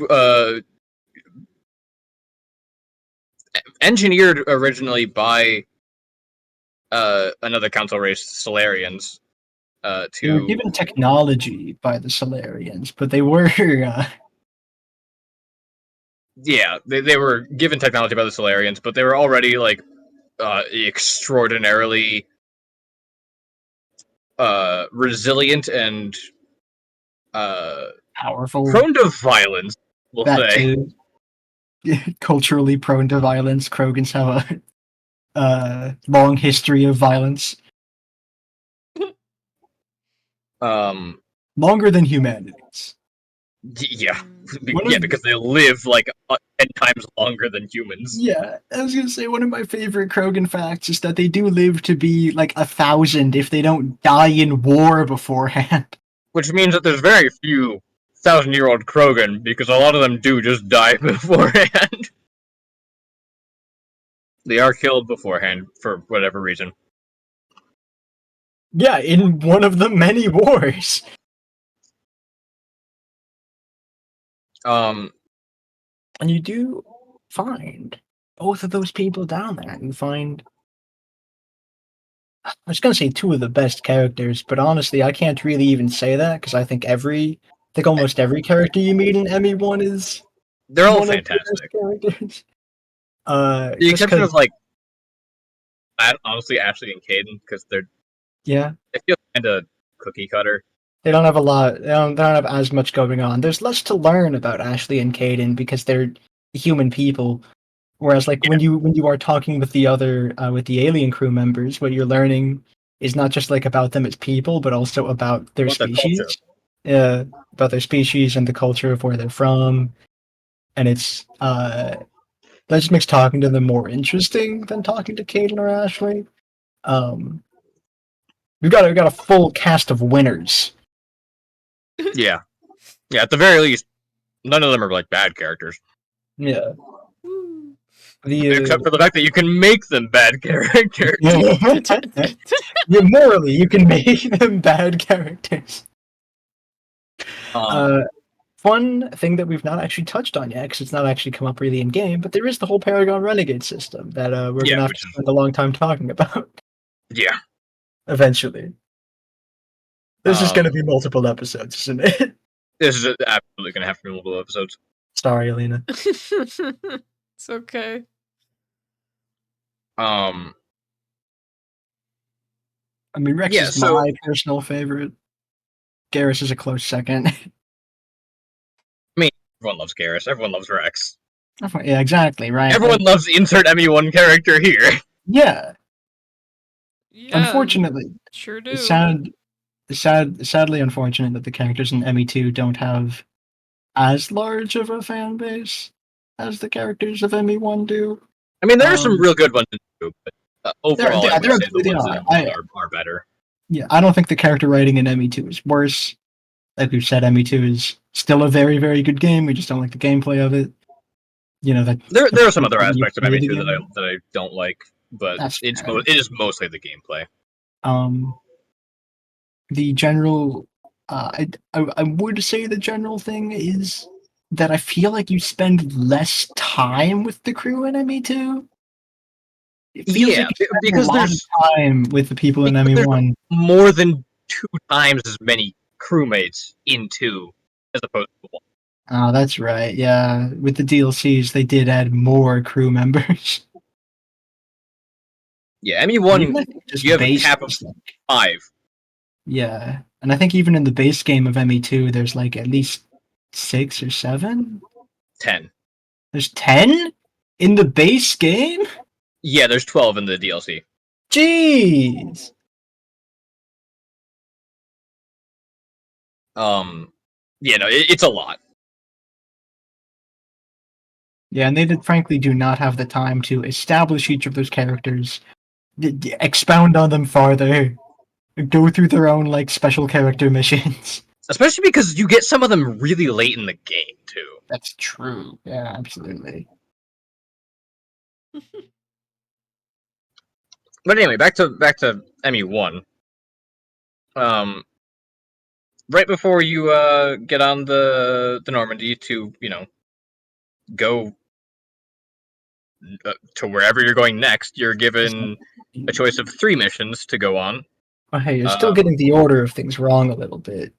engineered originally by another council race, Solarians. They were given technology by the Solarians, but they were yeah, they were given technology by the Solarians, but they were already like extraordinarily resilient and powerful, prone to violence. We'll that say. too. Culturally prone to violence. Krogans have a long history of violence. Longer than humanity's. Yeah, because they live like 10 times longer than humans. Yeah, I was gonna say one of my favorite Krogan facts is that they do live to be like 1,000 if they don't die in war beforehand. Which means that there's very few 1,000-year-old Krogan, because a lot of them do just die beforehand. They are killed beforehand for whatever reason. Yeah, in one of the many wars. Um, And you do find both of those people down there. You find, I was gonna say two of the best characters, but honestly, I can't really even say that because I think almost every character you meet in ME1 is they're all one fantastic. of the best characters. The exception of like, honestly, Ashley and Caden, because they feel kind of cookie cutter. They don't have a lot. They don't have as much going on. There's less to learn about Ashley and Caden because they're human people. Whereas, like when you are talking with the other with the alien crew members, what you're learning is not just like about them as people, but also about their species. About their species and the culture of where they're from, and it's that just makes talking to them more interesting than talking to Caden or Ashley. We've got a full cast of winners. Yeah. At the very least, none of them are like bad characters. Yeah. Except for the fact that you can make them bad characters. Morally, you can make them bad characters. Fun thing that we've not actually touched on yet, because it's not actually come up really in game, but there is the whole Paragon Renegade system that we're gonna have to spend a long time talking about. Yeah. Eventually. This is gonna be multiple episodes, isn't it? This is absolutely gonna have to be multiple episodes. Sorry, Alina. It's okay. I mean, Rex is my personal favorite. Garrus is a close second. I mean, everyone loves Garrus. Everyone loves Rex. Yeah, exactly, right? Everyone loves insert ME1 character here. Yeah. Yeah. Unfortunately. Sure do. Sadly unfortunate that the characters in ME2 don't have as large of a fan base. as the characters of ME1 do. I mean, there are some real good ones in 2, but overall, I would say the ones in ME1 are better. Yeah, I don't think the character writing in ME2 is worse. Like we've said, ME2 is still a very, very good game. We just don't like the gameplay of it. You know, that there are some other aspects of ME2 that I don't like, but it is mostly the gameplay. The general, I would say the general thing is that I feel like you spend less time with the crew in ME2. It feels like you spend because a lot of time with the people in ME1. More than 2 times as many crewmates in 2 as opposed to 1. Oh, that's right. Yeah, with the DLCs, they did add more crew members. Yeah, ME1, you have a cap of 5. Yeah, and I think even in the base game of ME2, there's like at least 6 or 7? 10. There's 10? In the base game? Yeah, there's 12 in the DLC. Jeez! Yeah, no, it's a lot. Yeah, and they frankly do not have the time to establish each of those characters, expound on them farther, go through their own, like, special character missions. Especially because you get some of them really late in the game, too. That's true. Yeah, absolutely. But anyway, back to ME1. Right before you get on the Normandy to, go to wherever you're going next, you're given a choice of 3 missions to go on. Oh, hey, you're still getting the order of things wrong a little bit.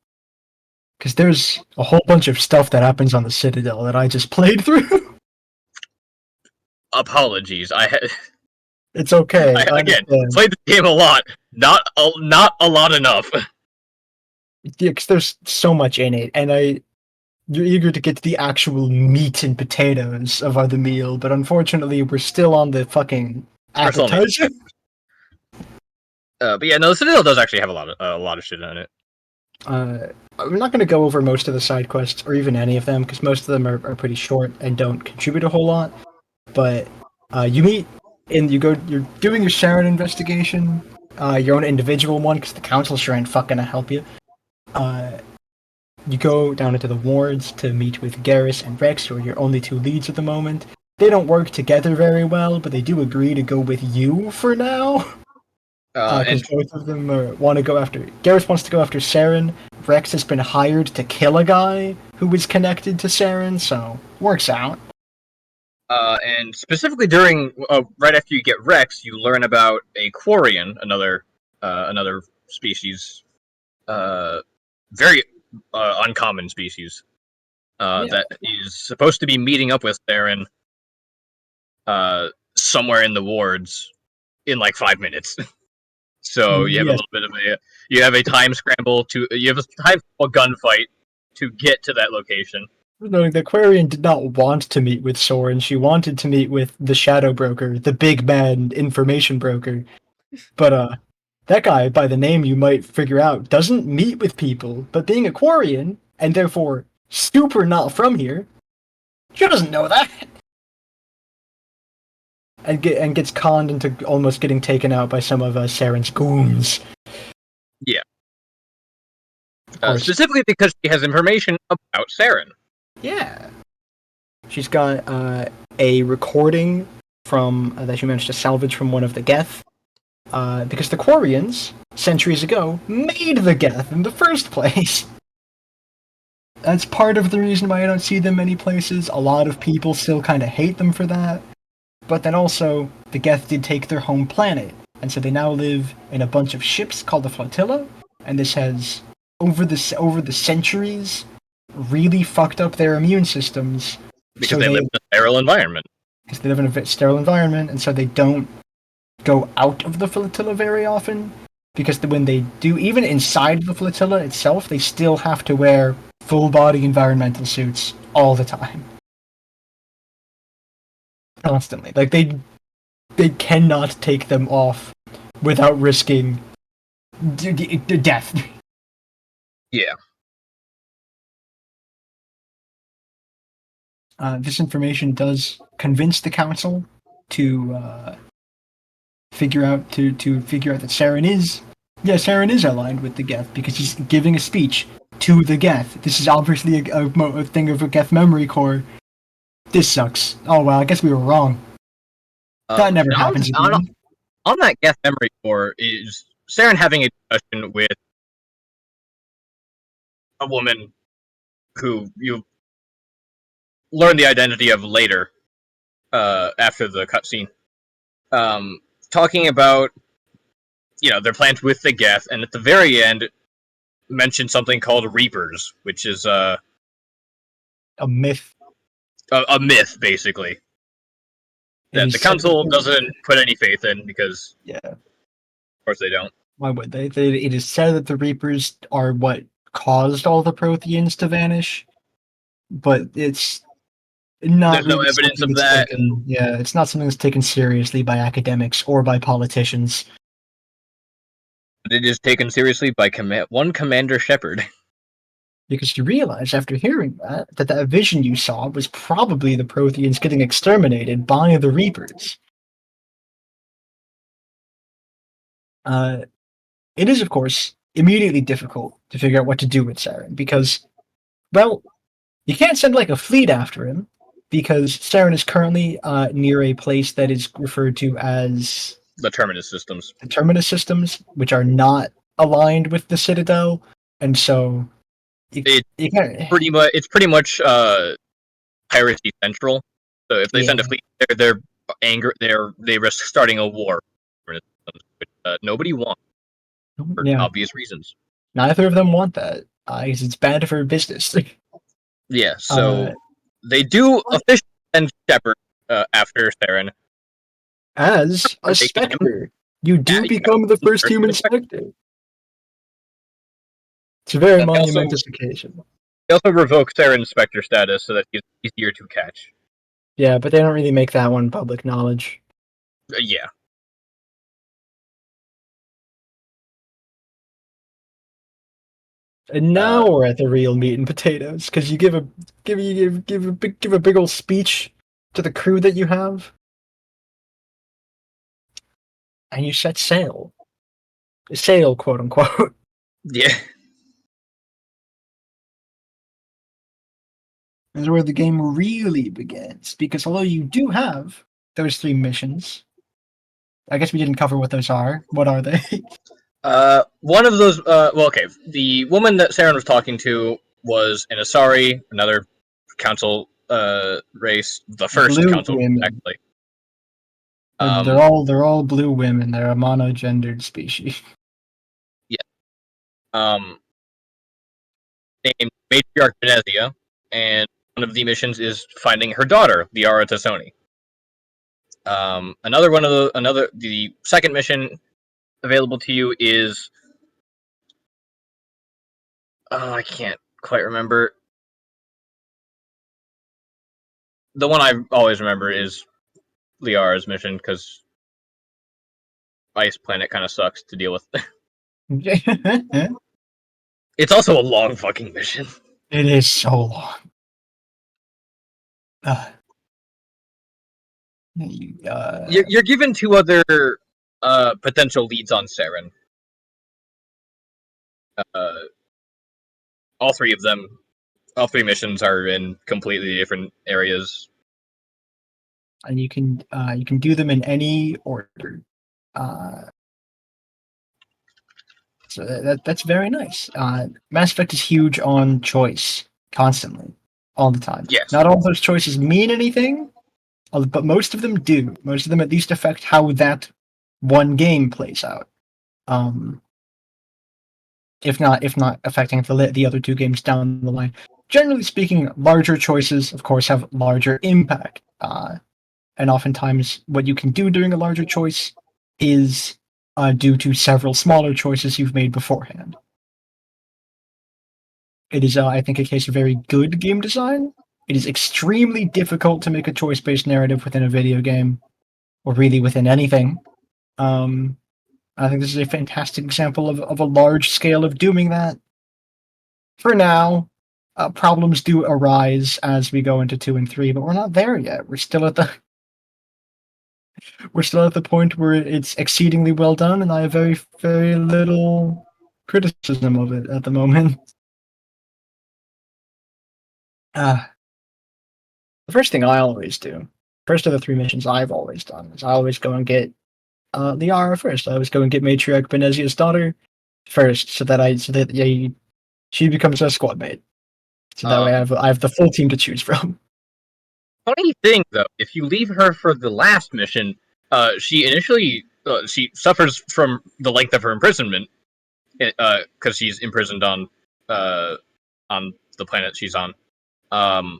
Because there's a whole bunch of stuff that happens on the Citadel that I just played through. Apologies. It's okay. I again, played the game a lot. Not a lot enough. Yeah, because there's so much in it, and you're eager to get to the actual meat and potatoes of the meal, but unfortunately, we're still on the fucking appetizer. But yeah, no, the Citadel does actually have a lot of shit in it. I'm not going to go over most of the side quests, or even any of them, because most of them are pretty short and don't contribute a whole lot. But you meet, and you're doing your Sharon investigation, your own individual one, because the council sure ain't fucking gonna help you. You go down into the wards to meet with Garrus and Rex, who are your only 2 leads at the moment. They don't work together very well, but they do agree to go with you for now. Because both of them want to go after... Garrus wants to go after Saren. Rex has been hired to kill a guy who is connected to Saren, so works out. And specifically during... right after you get Rex, you learn about a Quarian, another species. Very uncommon species. That is supposed to be meeting up with Saren somewhere in the wards in like 5 minutes. So you have a little bit of a time scramble gunfight to get to that location. No, the Quarian did not want to meet with Soren. She wanted to meet with the Shadow Broker, the big man information broker. But that guy, by the name you might figure out, doesn't meet with people. But being a Quarian, and therefore super not from here, she doesn't know that. And gets conned into almost getting taken out by some of Saren's goons. Yeah. Specifically because she has information about Saren. Yeah. She's got a recording from that she managed to salvage from one of the Geth. Because the Quarians, centuries ago, made the Geth in the first place. That's part of the reason why I don't see them many places. A lot of people still kind of hate them for that. But then also, the Geth did take their home planet, and so they now live in a bunch of ships called the Flotilla, and this has, over the centuries, really fucked up their immune systems. Because they live in a sterile environment. Because they live in a sterile environment, and so they don't go out of the Flotilla very often, because when they do, even inside the Flotilla itself, they still have to wear full-body environmental suits all the time. Constantly. Like, they cannot take them off without risking death. Yeah. This information does convince the council to figure out that Saren is aligned with the Geth because he's giving a speech to the Geth. This is obviously a thing of a Geth memory core. This sucks. Oh well, I guess we were wrong. That never happens again. On that Geth memory core is Saren having a discussion with a woman who you learn the identity of later, after the cutscene. Talking about, their plans with the Geth, and at the very end, mentioned something called Reapers, which is A myth. A myth, basically. That the council doesn't put any faith in, because, of course they don't. Why would they? It is said that the Reapers are what caused all the Protheans to vanish, but it's not. There's no evidence of that. It's not something that's taken seriously by academics or by politicians. But it is taken seriously by one Commander Shepard. Because you realize after hearing that vision you saw was probably the Protheans getting exterminated by the Reapers. It is, of course, immediately difficult to figure out what to do with Saren, because, well, you can't send like a fleet after him, because Saren is currently near a place that is referred to as the Terminus systems. The Terminus systems, which are not aligned with the Citadel, and so it's pretty much piracy central. So if they send a fleet there, they risk starting a war, which nobody wants for obvious reasons. Neither of them want that, because it's bad for business. Yeah, so they do officially send Shepard after Saren. As a Spectre. You do become the first human Spectre. It's a very monumentous occasion. They also revoke Saren's Spectre status so that he's easier to catch. Yeah, but they don't really make that one public knowledge. Yeah. And now we're at the real meat and potatoes, because you give a big old speech to the crew that you have, and you set sail, quote unquote. Yeah. This is where the game really begins, because although you do have those 3 missions, I guess we didn't cover what those are. What are they? One of those, the woman that Saren was talking to was an Asari, another council race, the first blue council women. actually. They're all blue women. They're a monogendered species. Yeah. Named Matriarch Venezia, and one of the missions is finding her daughter, Liara Tassoni. The second mission available to you is, I can't quite remember. The one I always remember is Liara's mission, because Ice Planet kind of sucks to deal with. It's also a long fucking mission. It is so long. You're given 2 other potential leads on Saren. All 3 missions are in completely different areas, and you can do them in any order. So that's very nice. Mass Effect is huge on choice, constantly, all the time. Yes. Not all those choices mean anything, but most of them do. Most of them at least affect how that one game plays out. If not affecting the other 2 games down the line. Generally speaking, larger choices, of course, have larger impact. And oftentimes, what you can do during a larger choice is due to several smaller choices you've made beforehand. It is, I think, a case of very good game design. It is extremely difficult to make a choice-based narrative within a video game, or really within anything. I think this is a fantastic example of a large scale of doing that. For now, problems do arise as we go into 2 and 3, but we're not there yet. We're still at the point where it's exceedingly well done, and I have very, very little criticism of it at the moment. The first thing I always do, first of the 3 missions I've always done, is I always go and get Liara first. I always go and get Matriarch Benezia's daughter first, so that she becomes a squad mate. So that way I have the full team to choose from. Funny thing, though, if you leave her for the last mission, she initially she suffers from the length of her imprisonment, because she's imprisoned on the planet she's on. And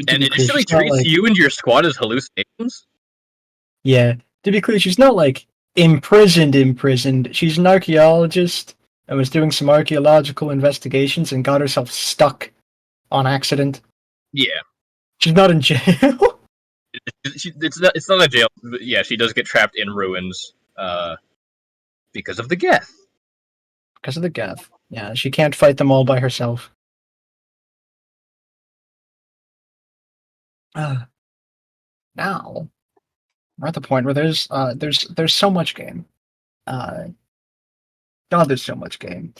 initially treats you and your squad as hallucinations. Yeah, to be clear, she's not like imprisoned. She's an archaeologist and was doing some archaeological investigations and got herself stuck on accident. Yeah. She's not in jail. It's not a jail. But yeah, she does get trapped in ruins because of the Geth. Because of the Geth. Yeah, she can't fight them all by herself. Now, we're at the point where there's so much game. God, there's so much game.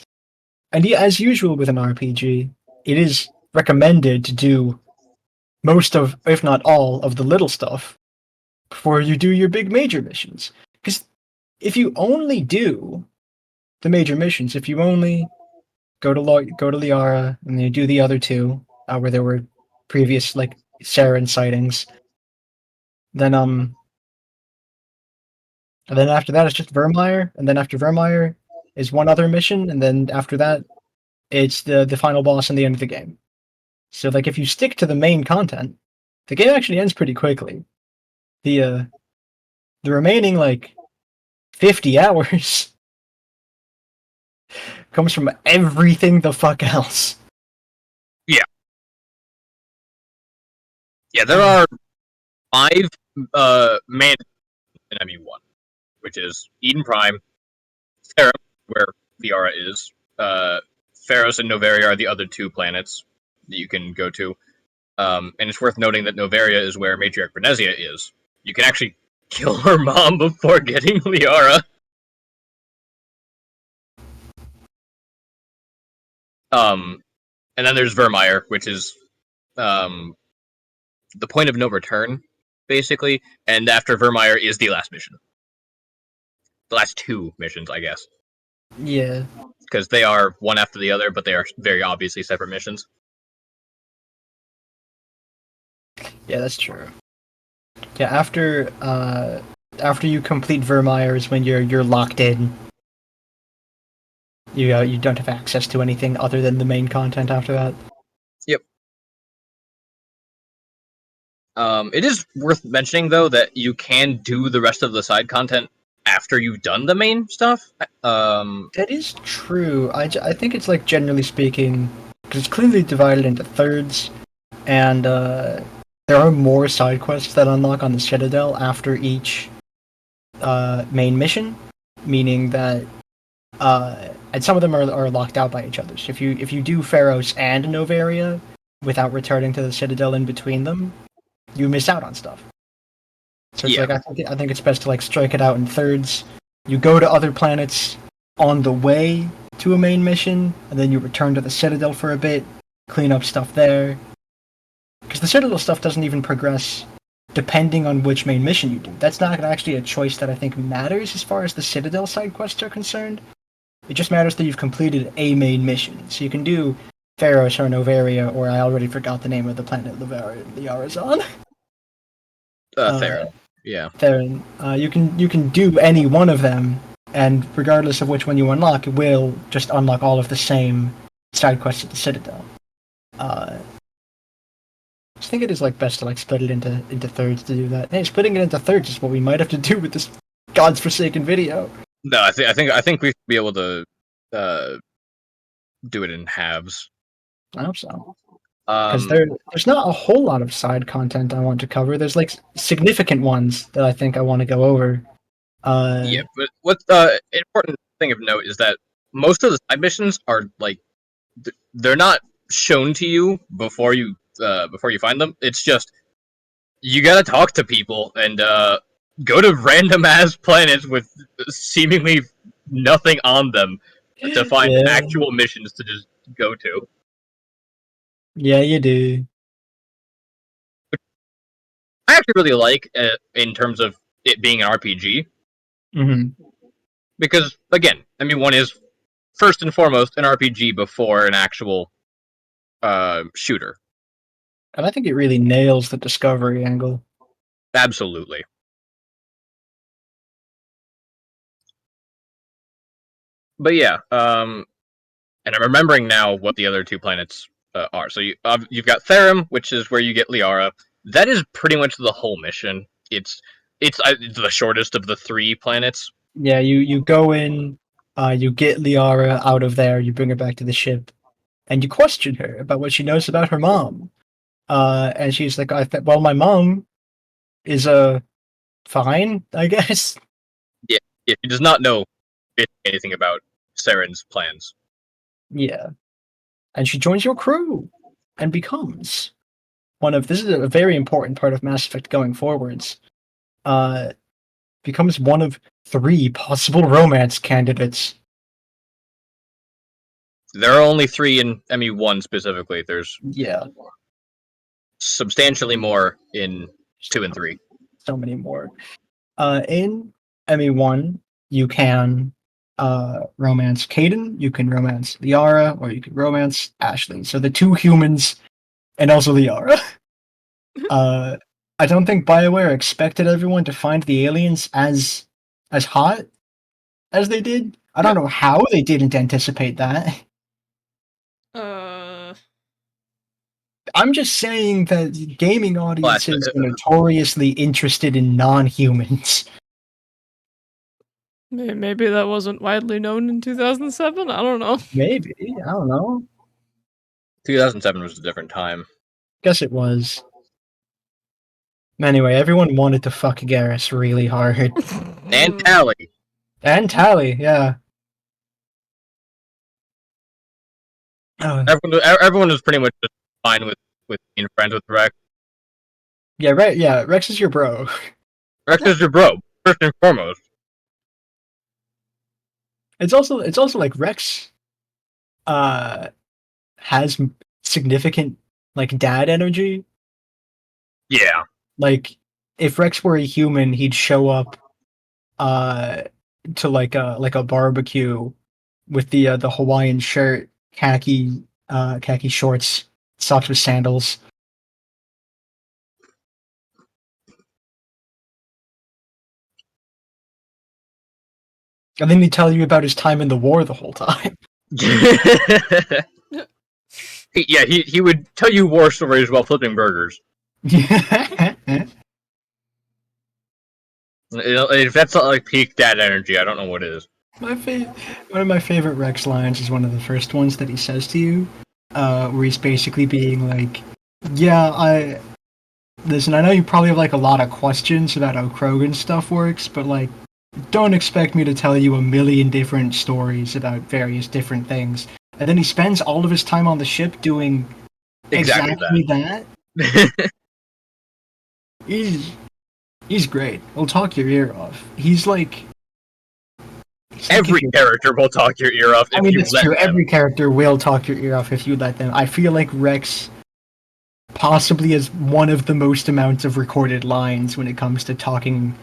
And yeah, as usual with an RPG, it is recommended to do most of, if not all, of the little stuff before you do your big major missions. Because if you only do the major missions, if you only go to Liara and then you do the other 2, where there were previous like Saren sightings, then and then after that it's just Vermeer, and then after Vermeer is one other mission, and then after that it's the final boss and the end of the game. So like if you stick to the main content, the game actually ends pretty quickly. The remaining like 50 hours comes from everything the fuck else. Yeah. Yeah, there are 5 main in ME1, which is Eden Prime, Thera, where Liara is, Pharos and Novaria are the other 2 planets that you can go to. And it's worth noting that Novaria is where Matriarch Benezia is. You can actually kill her mom before getting Liara. And then there's Vermeer, which is the point of no return, basically. And after Vermeer is the last mission. The last 2 missions, I guess. Yeah. Because they are one after the other, but they are very obviously separate missions. Yeah, that's true. Yeah, after you complete Vermeer is when you're locked in. You don't have access to anything other than the main content after that. Yep. It is worth mentioning, though, that you can do the rest of the side content after you've done the main stuff. That is true. I think it's like generally speaking, because it's clearly divided into thirds, and there are more side quests that unlock on the Citadel after each main mission, meaning that and some of them are locked out by each other. So if you do Pharos and Novaria without returning to the Citadel in between them, you miss out on stuff. So it's like I think it's best to like strike it out in thirds. You go to other planets on the way to a main mission, and then you return to the Citadel for a bit, clean up stuff there. Because the Citadel stuff doesn't even progress depending on which main mission you do. That's not actually a choice that I think matters as far as the Citadel side quests are concerned. It just matters that you've completed a main mission. So you can do Pharos or Novaria, or I already forgot the name of the planet Liara's on. Theron. Yeah. Theron. You can do any one of them, and regardless of which one you unlock, it will just unlock all of the same side quests at the Citadel. I think it is like best to like split it into thirds to do that. Hey, splitting it into thirds is what we might have to do with this God's forsaken video. No, I think we should be able to do it in halves. I hope so. Because there's not a whole lot of side content I want to cover. There's like significant ones that I think I want to go over. Yeah, but what's important thing of note is that most of the side missions are like they're not shown to you before you find them. It's just you gotta talk to people and go to random ass planets with seemingly nothing on them to find actual missions to just go to. Yeah, you do. I actually really like in terms of it being an RPG. Mm-hmm. Because, again, I mean, one is first and foremost an RPG before an actual shooter. And I think it really nails the discovery angle. Absolutely. But yeah, and I'm remembering now what the other two planets are. So you've got Therum, which is where you get Liara. That is pretty much the whole mission. It's the shortest of the 3 planets. Yeah, you go in, you get Liara out of there, you bring her back to the ship, and you question her about what she knows about her mom. And she's like, well, my mom is fine, I guess. Yeah, she does not know anything about Saren's plans. Yeah. And she joins your crew and becomes this is a very important part of Mass Effect going forwards. Becomes one of 3 possible romance candidates. There are only 3 in ME1 specifically. There's substantially more in 2 and 3. So many more. In ME1, you can romance Caden, you can romance Liara, or you can romance Ashley. So the 2 humans and also Liara. I don't think BioWare expected everyone to find the aliens as hot as they did. I don't know how they didn't anticipate that. I'm just saying that gaming audiences are notoriously interested in non-humans. Maybe that wasn't widely known in 2007? I don't know. Maybe. I don't know. 2007 was a different time. Guess it was. Anyway, everyone wanted to fuck Garrus really hard. And Tally. And Tally, yeah. Everyone was pretty much just fine with being friends with Rex. Yeah, right. Yeah, Rex is your bro. Rex is your bro, first and foremost. It's also like Rex has significant like dad energy. Yeah. Like if Rex were a human, he'd show up to like a barbecue with the Hawaiian shirt, khaki shorts, socks with sandals. And then he'd tell you about his time in the war the whole time. Yeah, he would tell you war stories while flipping burgers. If that's not like peak dad energy, I don't know what is. One of my favorite Rex lines is one of the first ones that he says to you, where he's basically being like, "Yeah, listen. I know you probably have like a lot of questions about how Krogan stuff works, but like, don't expect me to tell you a million different stories about various different things." And then he spends all of his time on the ship doing exactly that. He's great. He'll talk your ear off. He's like every character will talk your ear off. I mean, it's true. Every character will talk your ear off if you let them. I feel like Rex possibly has one of the most amounts of recorded lines when it comes to talking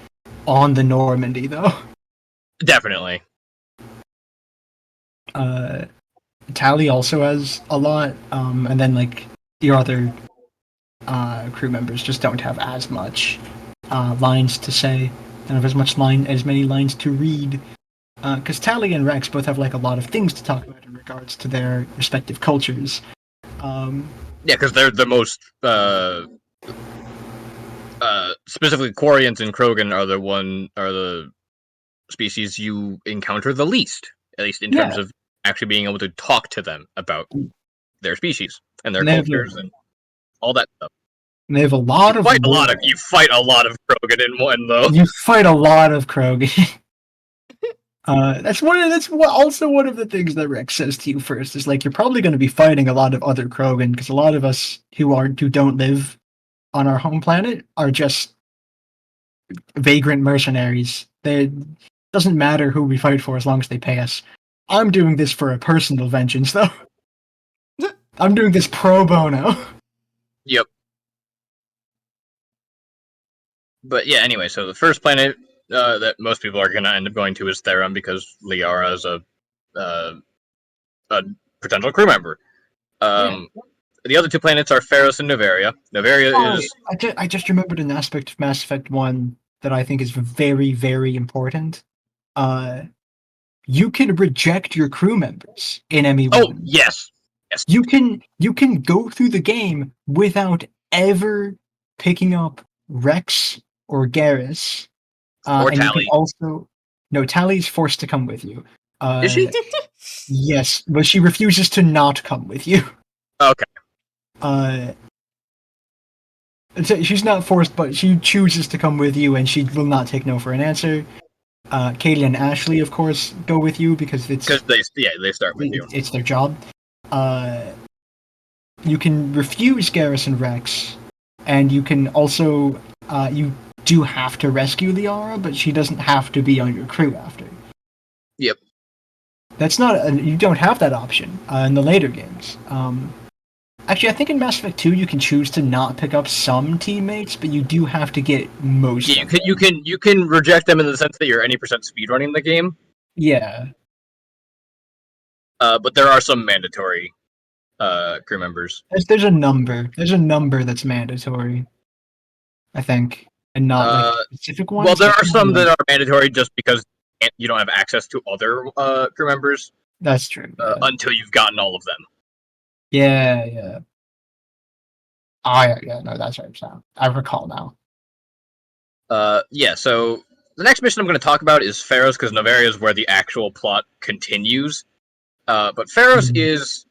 on the Normandy, though. Definitely. Tally also has a lot, and then like your other crew members just don't have as much lines to say, don't have as many lines to read. Because Tally and Rex both have like a lot of things to talk about in regards to their respective cultures. Yeah, because they're the most specifically Quarians and Krogan are the species you encounter the least, at least in terms of actually being able to talk to them about their species and their cultures and all that stuff. And they have a lot of you fight a lot of Krogan in one though. You fight a lot of Krogan. Also one of the things that Rex says to you first is like you're probably going to be fighting a lot of other Krogan because a lot of us who don't live on our home planet are just vagrant mercenaries. It doesn't matter who we fight for as long as they pay us. I'm doing this for a personal vengeance, though. I'm doing this pro bono. Yep. But yeah, anyway, so the first planet that most people are going to end up going to is Theron because Liara is a potential crew member. The other two planets are Pharos and Novaria. Novaria is... I just remembered an aspect of Mass Effect 1 that I think is very, very important. You can reject your crew members in ME1. Oh, yes. Yes. You can go through the game without ever picking up Rex or Garrus. Or and Tally. You can also... No, Tally's forced to come with you. Is she? Yes, but she refuses to not come with you. Okay. She's not forced, but she chooses to come with you, and she will not take no for an answer. Katie and Ashley, of course, go with you because they start with you. It's their job. You can refuse Garrus and Rex, and you can also you do have to rescue Liara, but she doesn't have to be on your crew after. Yep. That's not you don't have that option in the later games. Actually, I think in Mass Effect 2 you can choose to not pick up some teammates, but you do have to get most. Yeah, you can reject them in the sense that you're any percent speedrunning the game. Yeah. But there are some mandatory crew members. There's a number. There's a number that's mandatory, I think, and not like specific ones. Well, there are some that are mandatory just because you don't have access to other crew members. That's true. Yeah. Until you've gotten all of them. Yeah. Oh, yeah, no, that's right. So I recall now. Yeah, so the next mission I'm going to talk about is Pharos, because Novaria is where the actual plot continues. But Pharos is...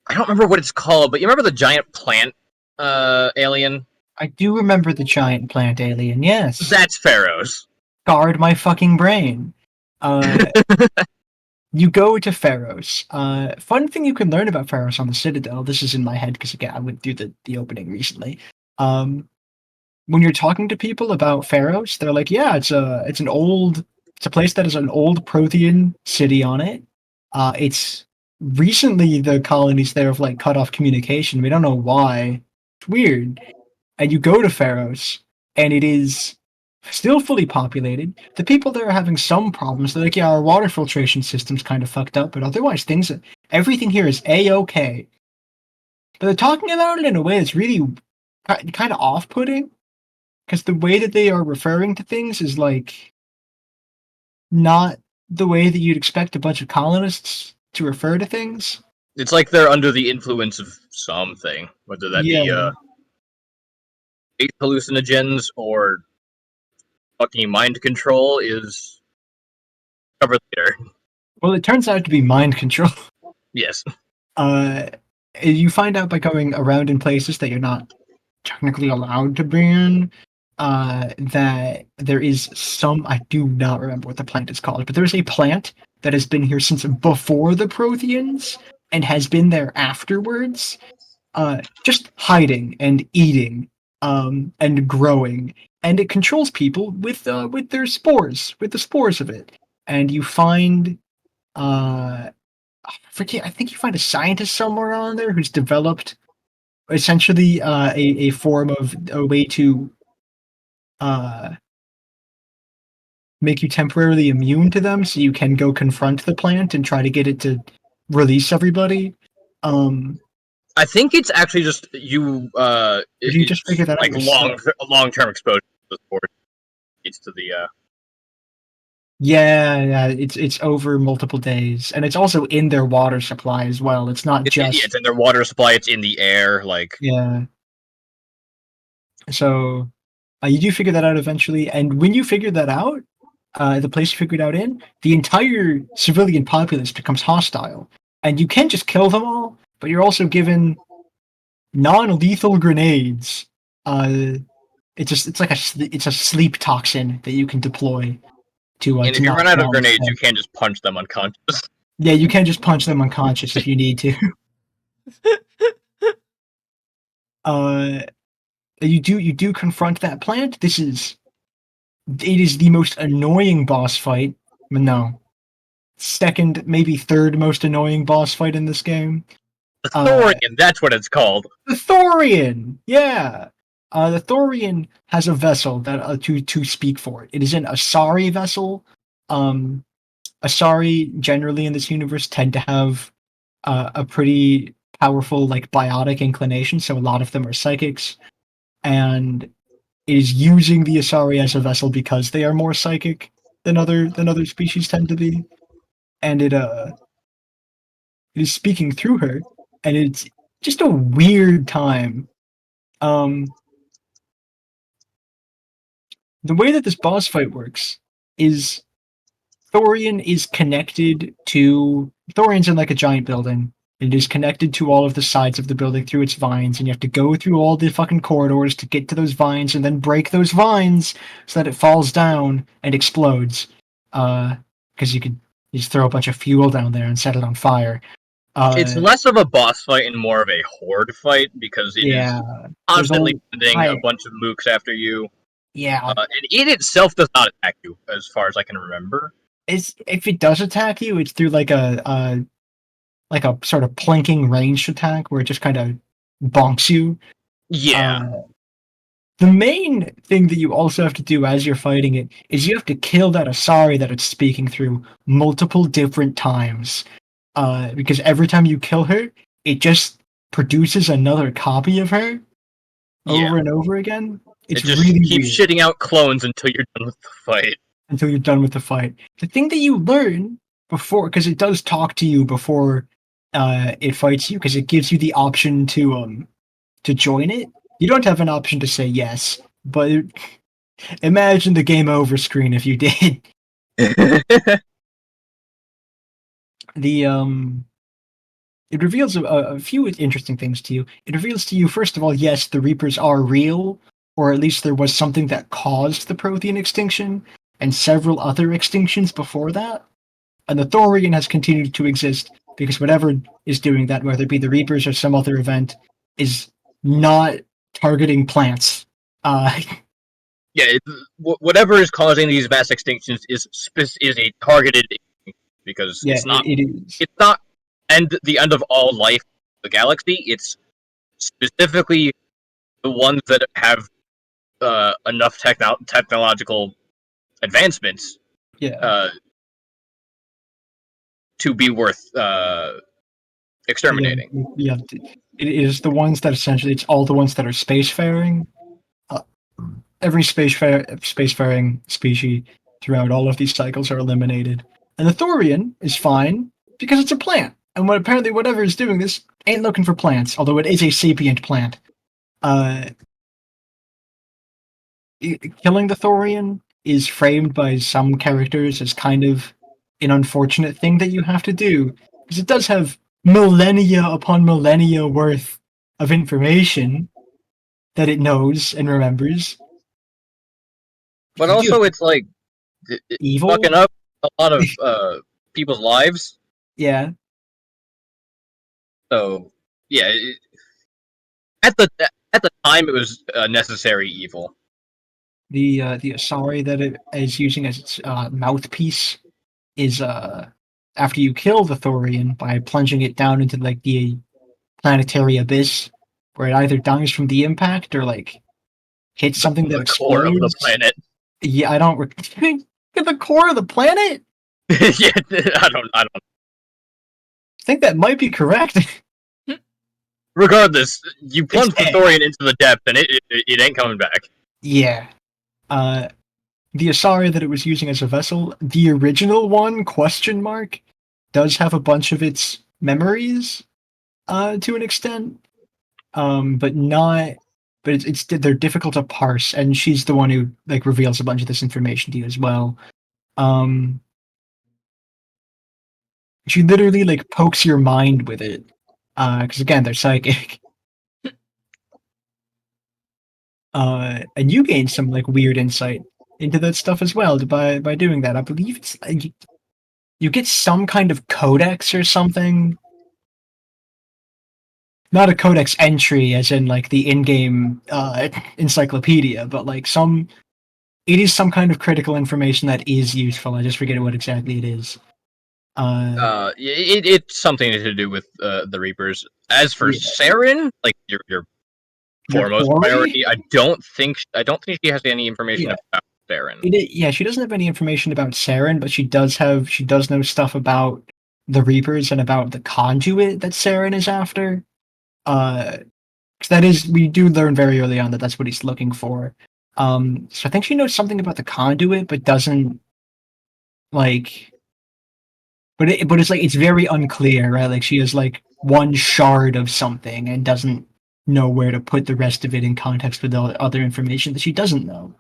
I don't remember what it's called, but you remember the giant plant alien? I do remember the giant plant alien, yes. That's Pharos. Guard my fucking brain. You go to Pharos. Fun thing you can learn about Pharos on the Citadel. This is in my head because again I went through the opening recently. When you're talking to people about Pharos, they're like, "Yeah, it's a place that has an old Prothean city on it. It's recently the colonies there have like cut off communication. We don't know why. It's weird." And you go to Pharos, and it is still fully populated. The people there are having some problems. They're like, yeah, our water filtration system's kind of fucked up, but otherwise everything here is A-okay. But they're talking about it in a way that's really kind of off-putting, because the way that they are referring to things is like not the way that you'd expect a bunch of colonists to refer to things. It's like they're under the influence of something, whether that be hallucinogens or fucking mind control is covered later. Well, it turns out to be mind control. Yes. You find out by going around in places that you're not technically allowed to be in, that there is some... I do not remember what the plant is called, but there's a plant that has been here since before the Protheans and has been there afterwards, just hiding and eating, and growing, and it controls people with their spores, with the spores of it. And you find, I think you find a scientist somewhere on there who's developed essentially a form of a way to make you temporarily immune to them, so you can go confront the plant and try to get it to release everybody. I think it's actually just you. You just figure that like out. long-term exposure to the sport leads to the. Yeah, it's over multiple days, and it's also in their water supply as well. It's not just... it's in their water supply. It's in the air, like... Yeah. So, you do figure that out eventually, and when you figure that out, the place you figured out in, the entire civilian populace becomes hostile, and you can just kill them all, but you're also given non-lethal grenades. It's a sleep toxin that you can deploy. And if you knock run out of down grenades, the you can't just punch them unconscious. Yeah, you can't just punch them unconscious if you need to. You do confront that plant. It is the most annoying boss fight. No, second, maybe third most annoying boss fight in this game. The Thorian, that's what it's called. The Thorian, yeah. The Thorian has a vessel that to speak for it. It is an Asari vessel. Asari generally in this universe tend to have a pretty powerful like biotic inclination, so a lot of them are psychics, and it is using the Asari as a vessel because they are more psychic than other species tend to be, and it is speaking through her, and it's just a weird time. The way that this boss fight works is Thorian's in like a giant building. It is connected to all of the sides of the building through its vines, and you have to go through all the fucking corridors to get to those vines and then break those vines so that it falls down and explodes. Because you could just throw a bunch of fuel down there and set it on fire. It's less of a boss fight and more of a horde fight because it is constantly sending a bunch of mooks after you. Yeah. And it itself does not attack you, as far as I can remember. If it does attack you, it's through like a sort of plinking ranged attack where it just kind of bonks you. Yeah. The main thing that you also have to do as you're fighting it is you have to kill that Asari that it's speaking through multiple different times. Because every time you kill her, it just produces another copy of her over and over again. It just really keeps shitting out clones until you're done with the fight. Until you're done with the fight. The thing that you learn before, because it does talk to you before it fights you, because it gives you the option to join it. You don't have an option to say yes, but imagine the game over screen if you did. It reveals a few interesting things to you. It reveals to you, first of all, yes, the Reapers are real, or at least there was something that caused the Prothean extinction, and several other extinctions before that. And the Thorian has continued to exist because whatever is doing that, whether it be the Reapers or some other event, is not targeting plants. Whatever is causing these mass extinctions is a targeted because it's not the end of all life in the galaxy. It's specifically the ones that have enough technological advancements to be worth exterminating. It is the ones that essentially, it's all the ones that are spacefaring. Every spacefaring species throughout all of these cycles are eliminated. And the Thorian is fine because it's a plant. And apparently whatever is doing this ain't looking for plants, although it is a sapient plant. Killing the Thorian is framed by some characters as kind of an unfortunate thing that you have to do, because it does have millennia upon millennia worth of information that it knows and remembers. But also, it's like evil, fucking up a lot of people's lives. Yeah. So yeah, at the time, it was necessary evil. The Asari that it is using as its mouthpiece is after you kill the Thorian by plunging it down into like the planetary abyss, where it either dies from the impact or like hits something that explodes. Core of the planet. Yeah, I don't. The core of the planet. Yeah, I don't. I think that might be correct. Regardless, you plunge the Thorian into the depth, and it ain't coming back. Yeah. The Asari that it was using as a vessel, the original one, does have a bunch of its memories, to an extent, but they're difficult to parse, and she's the one who like reveals a bunch of this information to you as well. She literally like pokes your mind with it, because again, they're psychic. And you gain some like weird insight into that stuff as well by doing that. I believe it's you get some kind of codex or something. Not a codex entry, as in like the in-game encyclopedia, but like it is some kind of critical information that is useful. I just forget what exactly it is. It's something to do with the Reapers. As for Yeah. Saren, like your foremost quarry? priority, I don't think she has any information Yeah. about Saren. Yeah, she doesn't have any information about Saren, but she does know stuff about the Reapers and about the conduit that Saren is after. 'Cause that is, we do learn very early on that that's what he's looking for. So I think she knows something about the conduit, but doesn't like. But it's like it's very unclear, right? Like she has like one shard of something and doesn't know where to put the rest of it in context with all the other information that she doesn't know.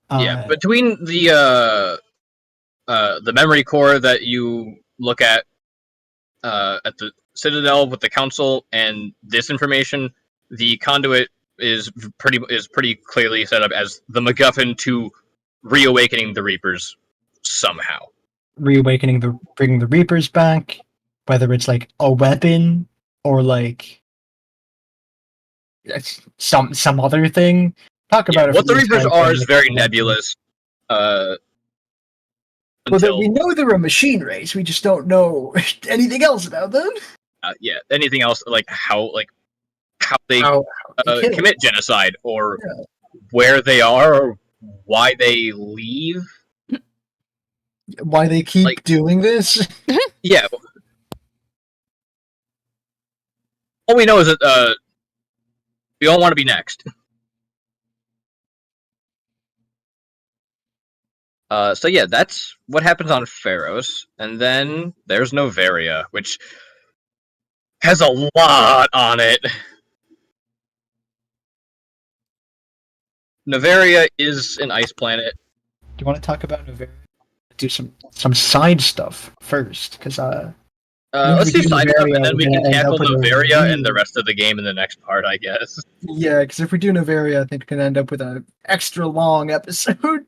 Yeah, between the memory core that you look at the Citadel with the Council and this information, the conduit is pretty clearly set up as the MacGuffin to reawakening the Reapers somehow. Reawakening bringing the Reapers back, whether it's like a weapon or like some other thing. Talk about it. What the Reapers are is very nebulous. Well, we know they're a machine race. We just don't know anything else about them. Anything else like how they commit genocide or where they are or why they leave. Why they keep doing this? Yeah. All we know is that we all want to be next. So yeah, that's what happens on Pharos, and then there's Noveria, which has a lot on it. Noveria is an ice planet. Do you want to talk about Noveria? Do some side stuff first, because let's do side stuff, and then we can tackle Noveria and the rest of the game in the next part, I guess. Yeah, because if we do Noveria, I think we can end up with an extra long episode.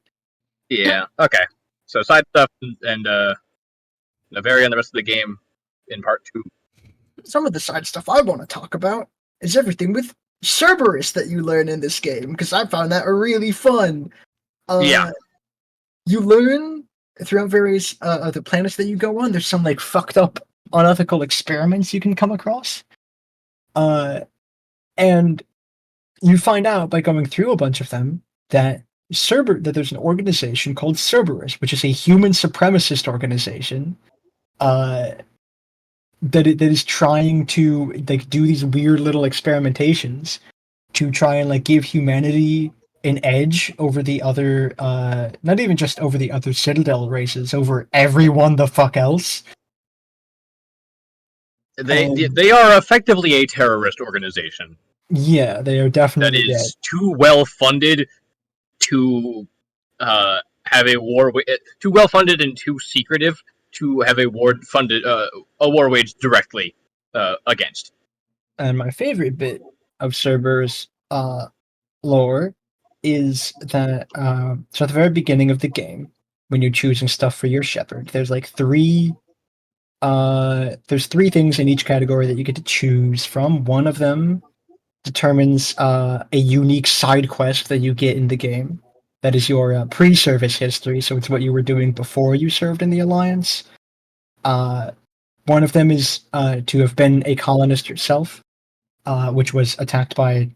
Yeah, okay. So side stuff and Noveria and the rest of the game in part 2. Some of the side stuff I want to talk about is everything with Cerberus that you learn in this game, because I found that really fun. Yeah. You learn throughout various other planets that you go on, there's some like fucked up unethical experiments you can come across. And you find out by going through a bunch of them that there's an organization called Cerberus, which is a human supremacist organization that is trying to like do these weird little experimentations to try and like give humanity an edge over the other not even just over the other Citadel races, over everyone the fuck else. They are effectively a terrorist organization. Yeah, they are definitely that is too well funded to have a war. Too well funded and too secretive to have a war waged directly against. And my favorite bit of Cerberus lore is that so at the very beginning of the game, when you're choosing stuff for your shepherd, there's like three things in each category that you get to choose from. One of them determines a unique side quest that you get in the game. That is your pre-service history, so it's what you were doing before you served in the Alliance. One of them is to have been a colonist yourself, which was attacked by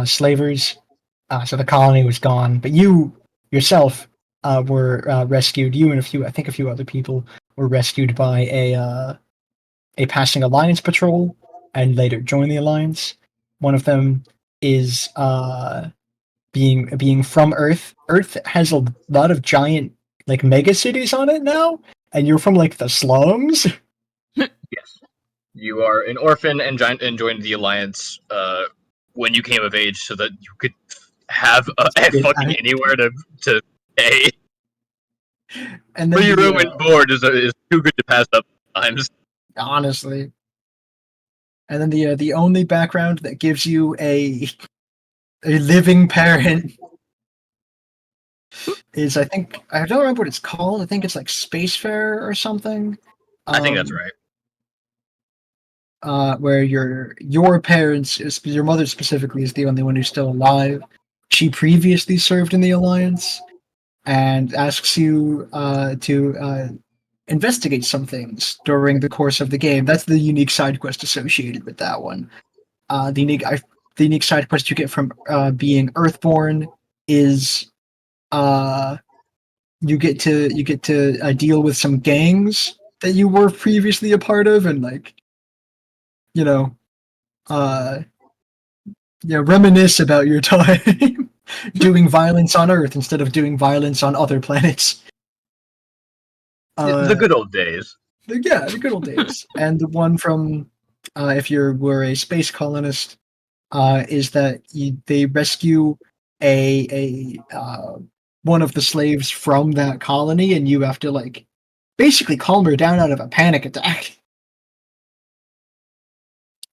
slavers. So the colony was gone, but you yourself were rescued. You and a few other people were rescued by a passing Alliance patrol, and later joined the Alliance. One of them is being from Earth. Earth has a lot of giant like mega cities on it now, and you're from like the slums. Yes, you are an orphan and joined the Alliance when you came of age, so that you could have fucking anywhere to stay. And then free room and board is too good to pass up sometimes. Honestly. And then the only background that gives you a living parent is I don't remember what it's called. I think it's like Spacefarer or something. I think that's right. Where your parents, your mother specifically, is the only one who's still alive. She previously served in the Alliance, and asks you to investigate some things during the course of the game. That's the unique side quest associated with that one. The unique side quest you get from being Earthborn is you get to deal with some gangs that you were previously a part of, and like you know uh reminisce about your time doing violence on Earth instead of doing violence on other planets. The good old days. Yeah, the good old days. And the one from if you were a space colonist, is that they rescue a one of the slaves from that colony, and you have to like basically calm her down out of a panic attack.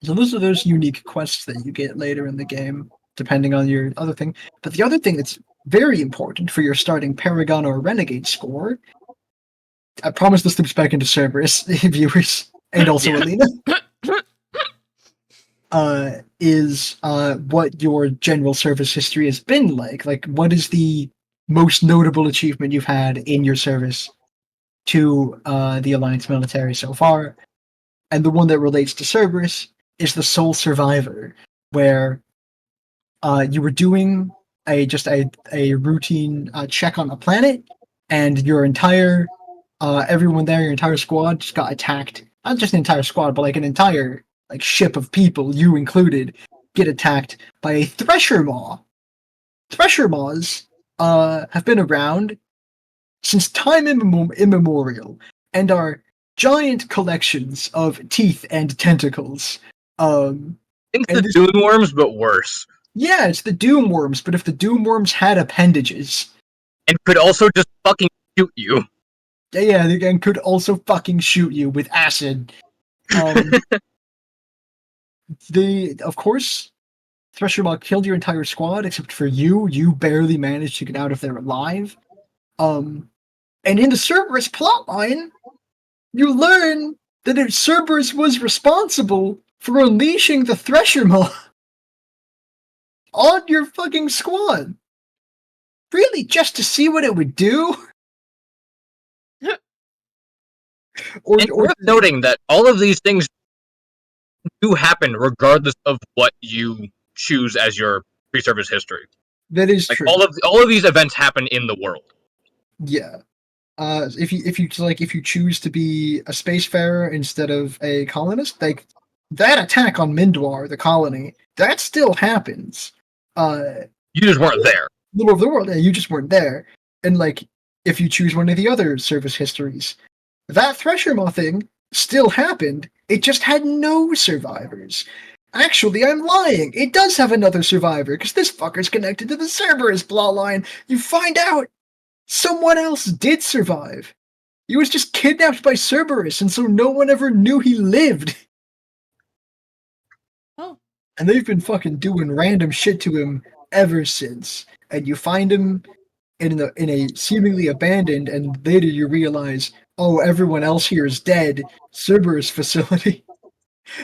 So those are those unique quests that you get later in the game, depending on your other thing. But the other thing that's very important for your starting Paragon or Renegade score, I promise this loops back into Cerberus viewers and also Alina, is what your general service history has been like. Like, what is the most notable achievement you've had in your service to the Alliance military so far? And the one that relates to Cerberus is the Sole Survivor, where you were doing a routine check on a planet, and your entire everyone there, your entire squad, just got attacked. Not just an entire squad, but like an entire like ship of people, you included, get attacked by a Thresher Maw. Thresher Maws have been around since time immemorial and are giant collections of teeth and tentacles. Think the Dune Worms, but worse. Yeah, it's the Doom Worms, but if the Doom Worms had appendages. And could also just fucking shoot you. Yeah, and could also fucking shoot you with acid. Of course, Thresher Maw killed your entire squad except for you. You barely managed to get out of there alive. And in the Cerberus plotline, you learn that Cerberus was responsible for unleashing the Thresher Maw on your fucking squad. Really, just to see what it would do? It's worth noting that all of these things do happen regardless of what you choose as your pre-service history. That is true. All of these events happen in the world. Yeah. If you choose to be a spacefarer instead of a colonist, like that attack on Mindwar, the colony, that still happens. You just weren't there. Middle of the world, yeah, you just weren't there. And like, if you choose one of the other service histories, that Thresher Maw thing still happened. It just had no survivors. Actually, I'm lying. It does have another survivor, because this fucker's connected to the Cerberus plotline. You find out someone else did survive. He was just kidnapped by Cerberus, and so no one ever knew he lived. Oh. And they've been fucking doing random shit to him ever since. And you find him in a seemingly abandoned, and later you realize, oh, everyone else here is dead, Cerberus facility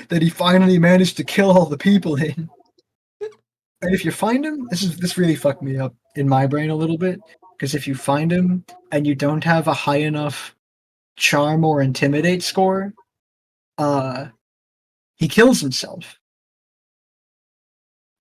that he finally managed to kill all the people in. And if you find him, this really fucked me up in my brain a little bit, because if you find him and you don't have a high enough charm or intimidate score, he kills himself.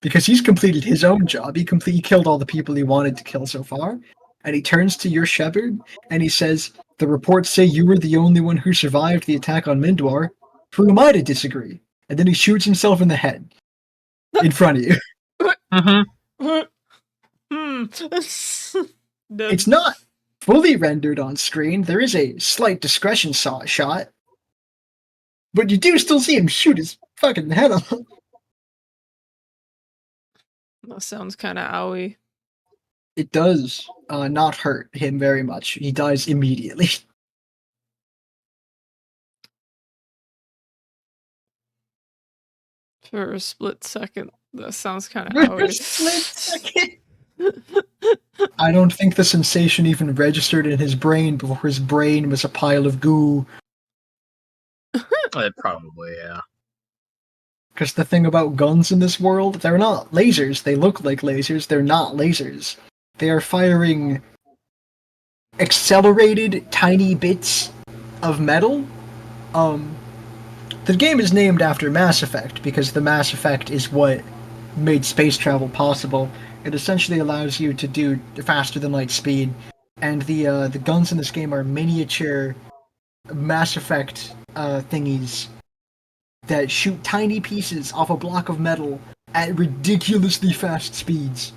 Because he's completed his own job. He killed all the people he wanted to kill so far. And he turns to your shepherd and he says, the reports say you were the only one who survived the attack on Mindwar. Who am I to disagree? And then he shoots himself in the head. In front of you. It's not fully rendered on screen. There is a slight discretion shot. But you do still see him shoot his fucking head off. That sounds kind of owie. It does not hurt him very much. He dies immediately. For a split second, that sounds kind of owie. Split second. I don't think the sensation even registered in his brain before his brain was a pile of goo. Probably, yeah. Because the thing about guns in this world, they're not lasers. They look like lasers. They're not lasers. They are firing accelerated tiny bits of metal. The game is named after Mass Effect because the Mass Effect is what made space travel possible. It essentially allows you to do faster than light speed, and the guns in this game are miniature Mass Effect thingies that shoot tiny pieces off a block of metal at ridiculously fast speeds.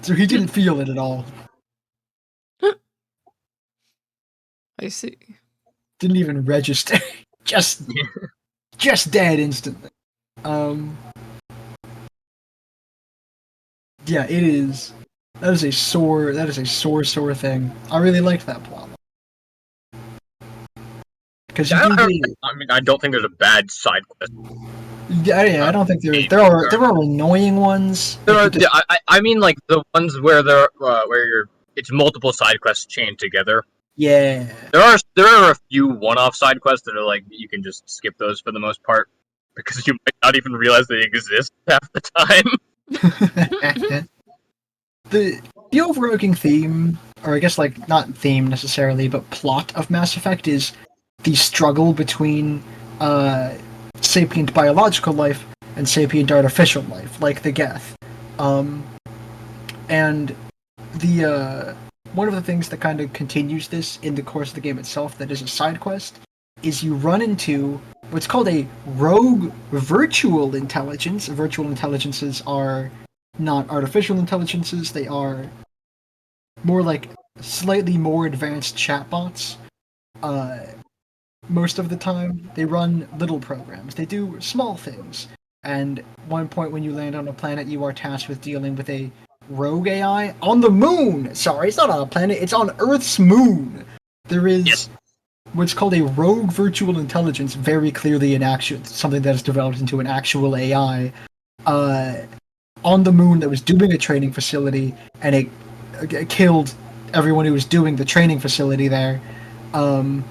So he didn't feel it at all. I see. Didn't even register. just dead instantly. Yeah, it is. That is a sore thing. I really liked that plot. Because you do get, I mean, I don't think there's a bad side quest. yeah, I don't think there are annoying ones. I mean, like the ones where it's multiple side quests chained together. Yeah. There are a few one-off side quests that are like you can just skip those for the most part because you might not even realize they exist half the time. The overarching theme, or I guess like not theme necessarily, but plot of Mass Effect is the struggle between sapient biological life and sapient artificial life, like the Geth. And the one of the things that kind of continues this in the course of the game itself that is a side quest is you run into what's called a rogue virtual intelligence. Virtual intelligences are not artificial intelligences, they are more like slightly more advanced chatbots. Most of the time, they run little programs. They do small things. And one point when you land on a planet, you are tasked with dealing with a rogue AI on the moon. Sorry, it's not on a planet. It's on Earth's moon. There is what's called a rogue virtual intelligence, very clearly an actual something that is developed into an actual AI. On the moon that was doing a training facility, and it killed everyone who was doing the training facility there. Don't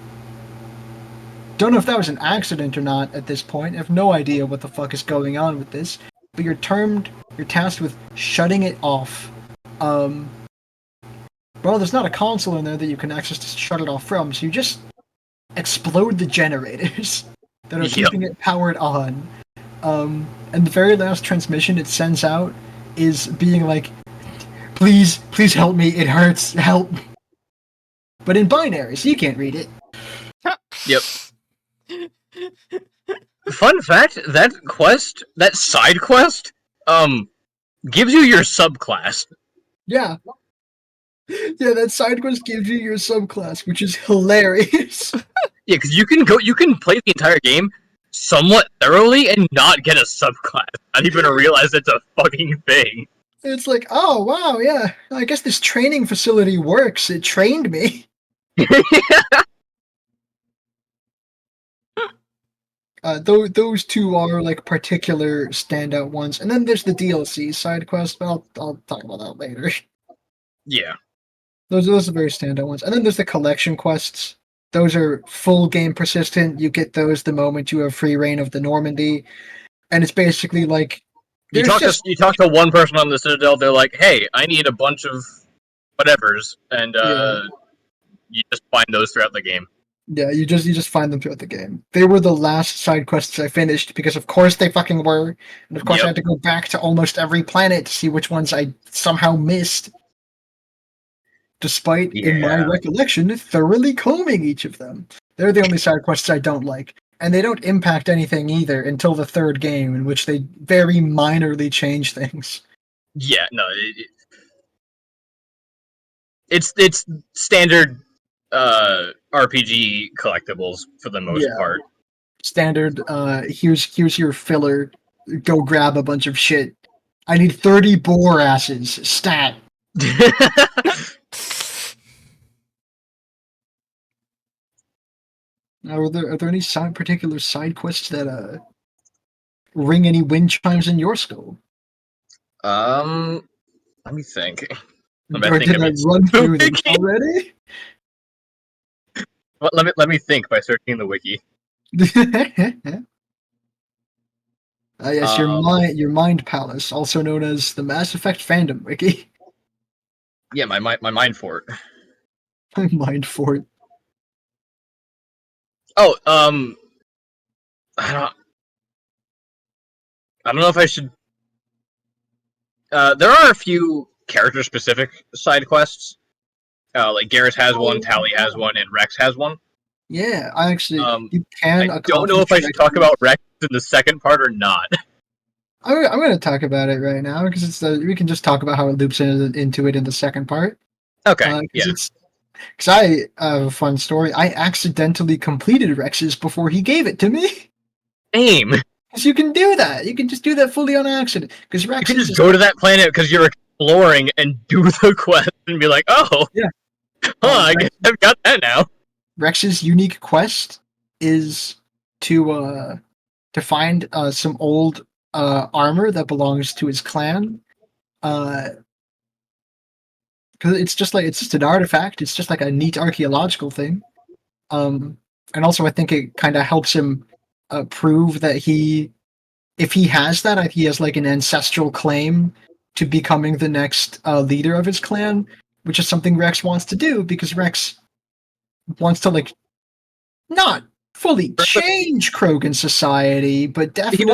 know if that was an accident or not at this point. I have no idea what the fuck is going on with this. But you're tasked with shutting it off. Well, there's not a console in there that you can access to shut it off from, so you just explode the generators that are keeping it powered on. And the very last transmission it sends out is being like, please help me, it hurts, help. But in binary, so you can't read it. Yep. Fun fact, that side quest, gives you your subclass. Yeah. Yeah, that side quest gives you your subclass, which is hilarious. Yeah, because you can play the entire game somewhat thoroughly and not get a subclass. Not even realize it's a fucking thing. It's like, oh wow, yeah, I guess this training facility works. It trained me. Those two are like particular standout ones, and then there's the DLC side quest. But I'll talk about that later. Yeah, those are very standout ones, and then there's the collection quests. Those are full game persistent. You get those the moment you have free reign of the Normandy, and it's basically like you talk to one person on the Citadel. They're like, "Hey, I need a bunch of whatevers," and you just find those throughout the game. Yeah, you just find them throughout the game. They were the last side quests I finished because of course they fucking were. And of course I had to go back to almost every planet to see which ones I somehow missed. Despite, in my recollection, thoroughly combing each of them. They're the only side quests I don't like. And they don't impact anything either until the third game, in which they very minorly change things. Yeah, no. It's standard RPG collectibles for the most part. Standard, here's your filler. Go grab a bunch of shit. I need 30 boar asses. Stat. Are there any particular side quests that ring any wind chimes in your skull? Let me think. Or did I run through them already? Well, let me think by searching the wiki. Yes, your mind palace, also known as the Mass Effect fandom wiki. Yeah, my mind fort. Mind fort. Oh, I don't know if I should. There are a few character-specific side quests. Like Garrus has one, Tally has one, and Rex has one. Yeah, I actually you I can. don't know if I should talk about Rex in the second part or not. I'm going to talk about it right now because it's we can just talk about how it loops into it in the second part. Okay, yeah. Because I have a fun story. I accidentally completed Rex's before he gave it to me. Aim. Because you can do that. You can just do that fully on accident. Because Rex you can just go to that planet because you're exploring and do the quest and be like, oh, yeah, I guess I've got that now. Rex's unique quest is to find some old armor that belongs to his clan. Because it's just an artifact. It's just like a neat archaeological thing. And also I think it kind of helps him prove that if he has that, he has like an ancestral claim to becoming the next leader of his clan, which is something Rex wants to do because Rex wants to like not fully change Krogan society, but definitely he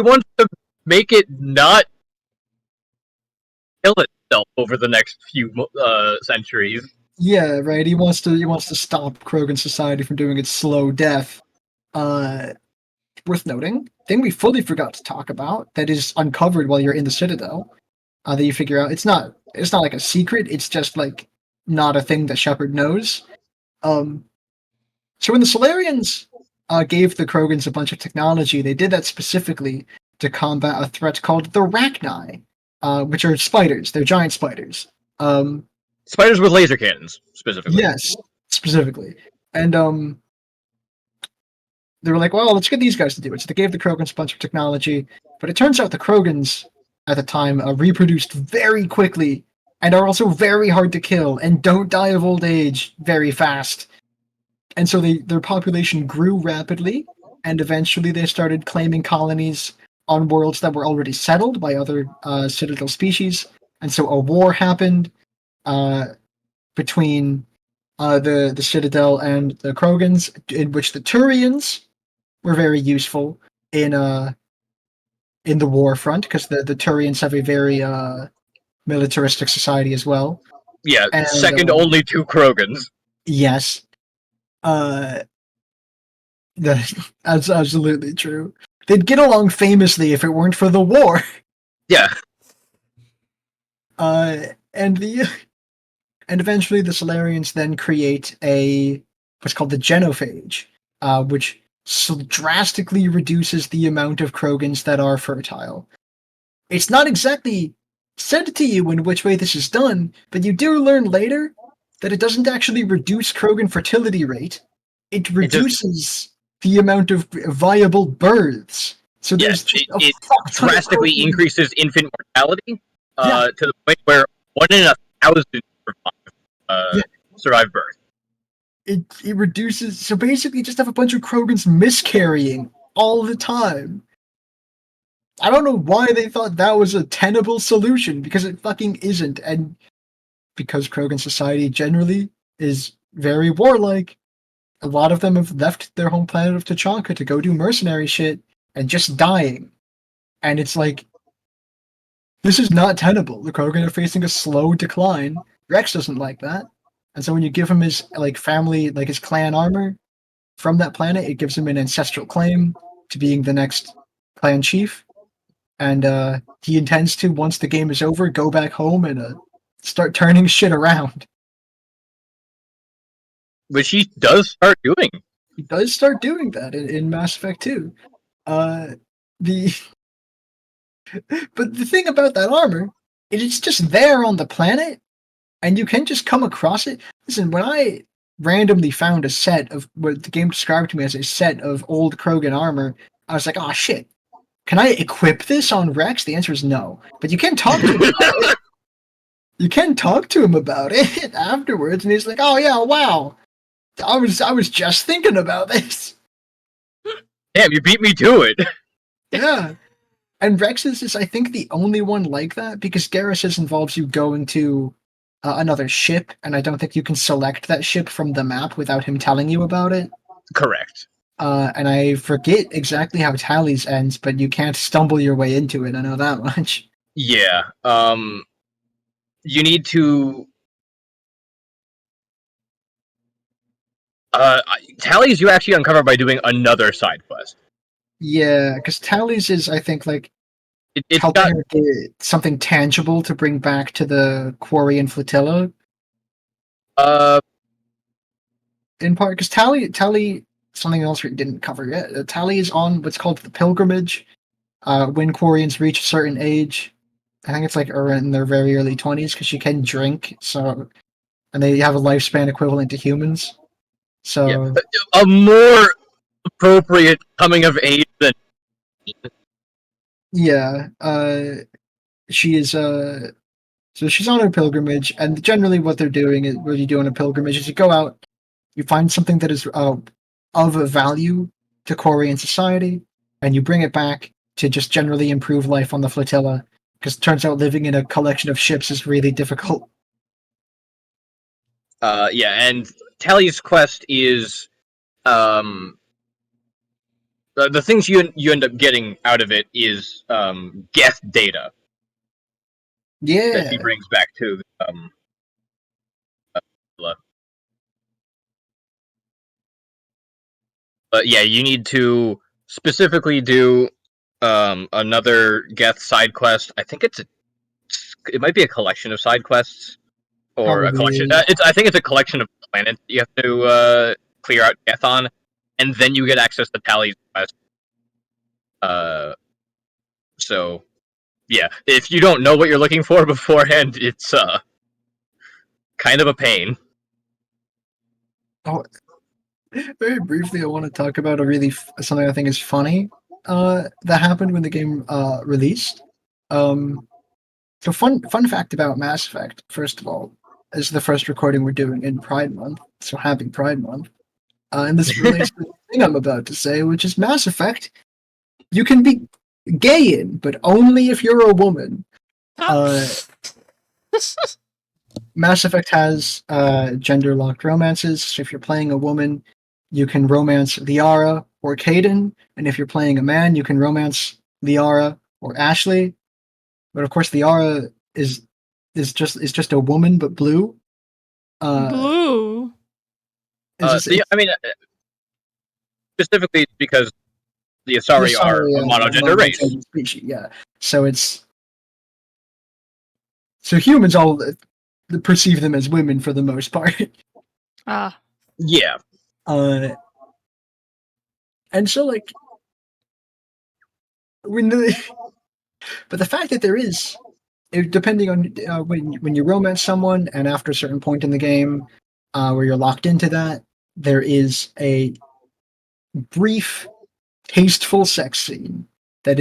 wants to make it not kill itself over the next few centuries. Yeah, right. He wants to stop Krogan society from doing its slow death. Worth noting, thing we fully forgot to talk about that is uncovered while you're in the Citadel, that you figure out it's not like a secret. It's just like not a thing that Shepard knows. So when the Solarians gave the Krogans a bunch of technology, they did that specifically to combat a threat called the Rachni, which are spiders. They're giant spiders. Spiders with laser cannons, specifically. Yes, specifically. And they were like, well, let's get these guys to do it. So they gave the Krogans a bunch of technology. But it turns out the Krogans, at the time, reproduced very quickly and are also very hard to kill and don't die of old age very fast. And so their population grew rapidly, and eventually they started claiming colonies on worlds that were already settled by other Citadel species. And so a war happened between the Citadel and the Krogans, in which the Turians were very useful in the war front, because the Turians have a very militaristic society as well. Yeah, and, second only to Krogans. Yes. That's absolutely true. They'd get along famously if it weren't for the war. Yeah. And eventually the Solarians then create what's called the genophage, which drastically reduces the amount of Krogans that are fertile. It's not exactly said to you in which way this is done, but you do learn later that it doesn't actually reduce Krogan fertility rate. It reduces the amount of viable births. So there's it drastically increases infant mortality to the point where 1 in 1,000 survive birth. It reduces. So basically, you just have a bunch of Krogans miscarrying all the time. I don't know why they thought that was a tenable solution, because it fucking isn't. And because Krogan society generally is very warlike, a lot of them have left their home planet of Tachanka to go do mercenary shit and just dying. And it's like, this is not tenable. The Krogan are facing a slow decline. Rex doesn't like that. And so when you give him his family, his clan armor from that planet, it gives him an ancestral claim to being the next clan chief. And he intends to, once the game is over, go back home and start turning shit around. Which he does start doing. He does start doing that in Mass Effect 2. But the thing about that armor is it's just there on the planet, and you can just come across it. Listen, when I randomly found a set of what the game described to me as a set of old Krogan armor, I was like, oh shit, can I equip this on Rex? The answer is no. But you can talk to him about it. you can talk to him about it afterwards, and he's like, "Oh yeah, wow, I was just thinking about this." Damn, you beat me to it. Yeah, and Rex's is, I think, the only one like that because Garrus's involves you going to another ship, and I don't think you can select that ship from the map without him telling you about it. Correct. And I forget exactly how Tally's ends, but you can't stumble your way into it. I know that much. Yeah. You need to. Tallies you actually uncover by doing another side quest. Yeah, because Tally's is, I think, like It's helping got her get something tangible to bring back to the quarry and flotilla. In part, because Tally, something else we didn't cover yet. Tally is on what's called the pilgrimage. When Quarians reach a certain age, I think it's like in their very early 20s, because she can drink. So, and they have a lifespan equivalent to humans. So a more appropriate coming of age than. yeah, she is so she's on her pilgrimage, and generally what they're doing is what you do on a pilgrimage is you go out, you find something that is of a value to Korean society, and you bring it back to just generally improve life on the flotilla. Because it turns out living in a collection of ships is really difficult. Yeah, and Tally's quest is the things you end up getting out of it is guest data that he Yeah. brings back to but yeah, you need to specifically do another Geth side quest. I think it might be a collection of side quests or a collection. Probably. I think it's a collection of planets you have to clear out Geth on, and then you get access to Tally's quest. So yeah, if you don't know what you're looking for beforehand, it's kind of a pain. Oh, very briefly, I want to talk about a really something I think is funny that happened when the game released. So fun fact about Mass Effect. First of all, this is the first recording we're doing in Pride Month, so happy Pride Month. And this relates to the thing I'm about to say, which is Mass Effect. You can be gay in, but only if you're a woman. Mass Effect has gender-locked romances, so if you're playing a woman, you can romance Liara or Caden, and if you're playing a man, you can romance Liara or Ashley. But of course, Liara is just a woman, but blue. Blue. I mean, specifically because the Asari are a monogender race. Species, yeah. So humans all perceive them as women for the most part. Yeah. And so like but the fact that there is, depending on when you romance someone, and after a certain point in the game where you're locked into that, there is a brief, tasteful sex scene that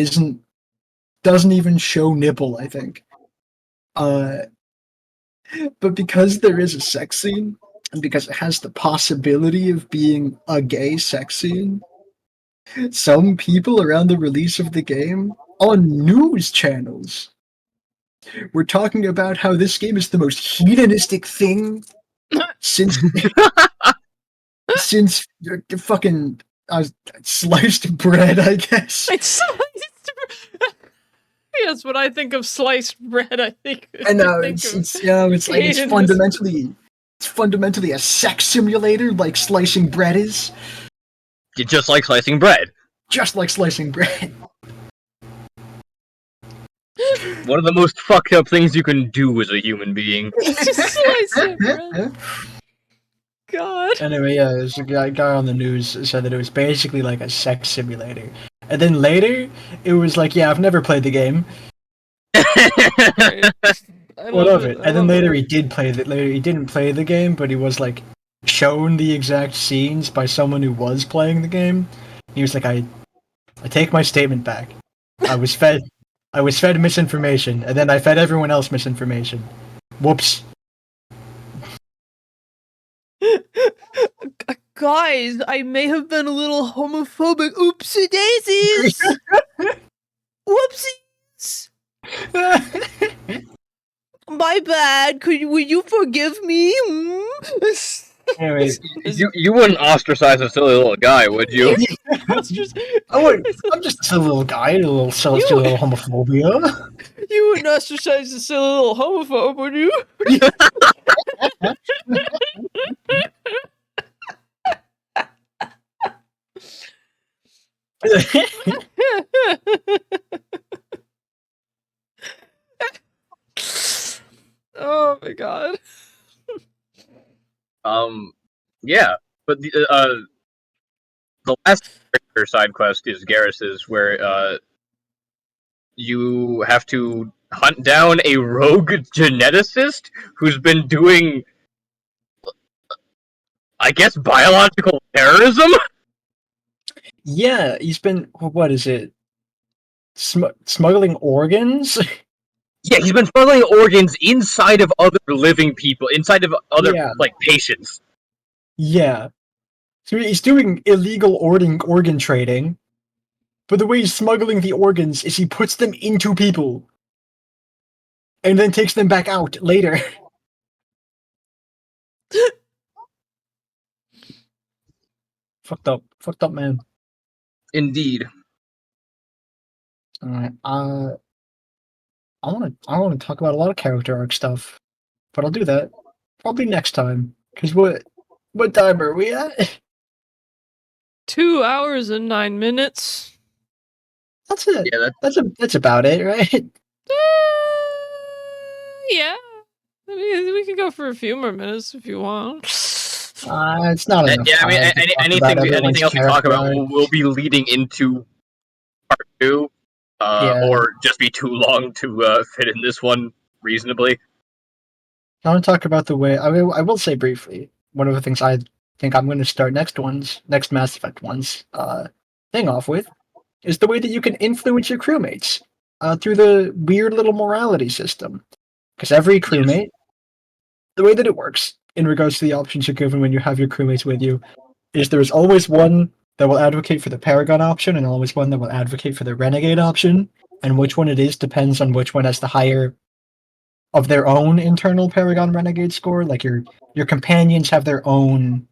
doesn't even show nipple, I think. But because there is a sex scene, and because it has the possibility of being a gay sex scene, some people around the release of the game on news channels were talking about how this game is the most hedonistic thing since fucking sliced bread, I guess. Yes, when I think of sliced bread, I think. I know it's fundamentally a sex simulator, like slicing bread is. Just like slicing bread. Just like slicing bread. One of the most fucked up things you can do as a human being. Just slicing bread. God. Anyway, yeah, there's a guy on the news said that it was basically like a sex simulator. And then later, it was like, yeah, I've never played the game. What of it? And then later he did play it. Later he didn't play the game, but he was like shown the exact scenes by someone who was playing the game. He was like, I take my statement back. I was fed misinformation, and then I fed everyone else misinformation. Whoops. Guys, I may have been a little homophobic. Oopsie daisies! Whoopsies! My bad. Would you forgive me? Anyways, You wouldn't ostracize a silly little guy, would you? I'm just a silly little guy, a little silly little homophobia. You wouldn't ostracize a silly little homophobe, would you? Oh my god. Yeah, but the last side quest is Garrus's, where you have to hunt down a rogue geneticist who's been doing, I guess, biological terrorism? Yeah, he's been, what is it? Smuggling organs? Yeah, he's been smuggling organs inside of other living people, inside of other, patients. Yeah. So he's doing illegal organ trading, but the way he's smuggling the organs is he puts them into people, and then takes them back out later. Fucked up, man. Indeed. All right. I want to talk about a lot of character arc stuff, but I'll do that probably next time. Cause what time are we at? 2 hours and 9 minutes. That's it. Yeah, that's about it, right? Yeah. I mean, we can go for a few more minutes if you want. It's not enough. Yeah, I mean, anything else we talk about will be leading into part 2, or just be too long to fit in this one reasonably. I want to talk about the way. I will say briefly. One of the things I think I'm going to start next Mass Effect ones thing off with is the way that you can influence your crewmates through the weird little morality system. Because every crewmate, the way that it works in regards to the options you're given when you have your crewmates with you, is there's always one that will advocate for the Paragon option and always one that will advocate for the Renegade option. And which one it is depends on which one has the higher of their own internal Paragon Renegade score. Like your companions have their own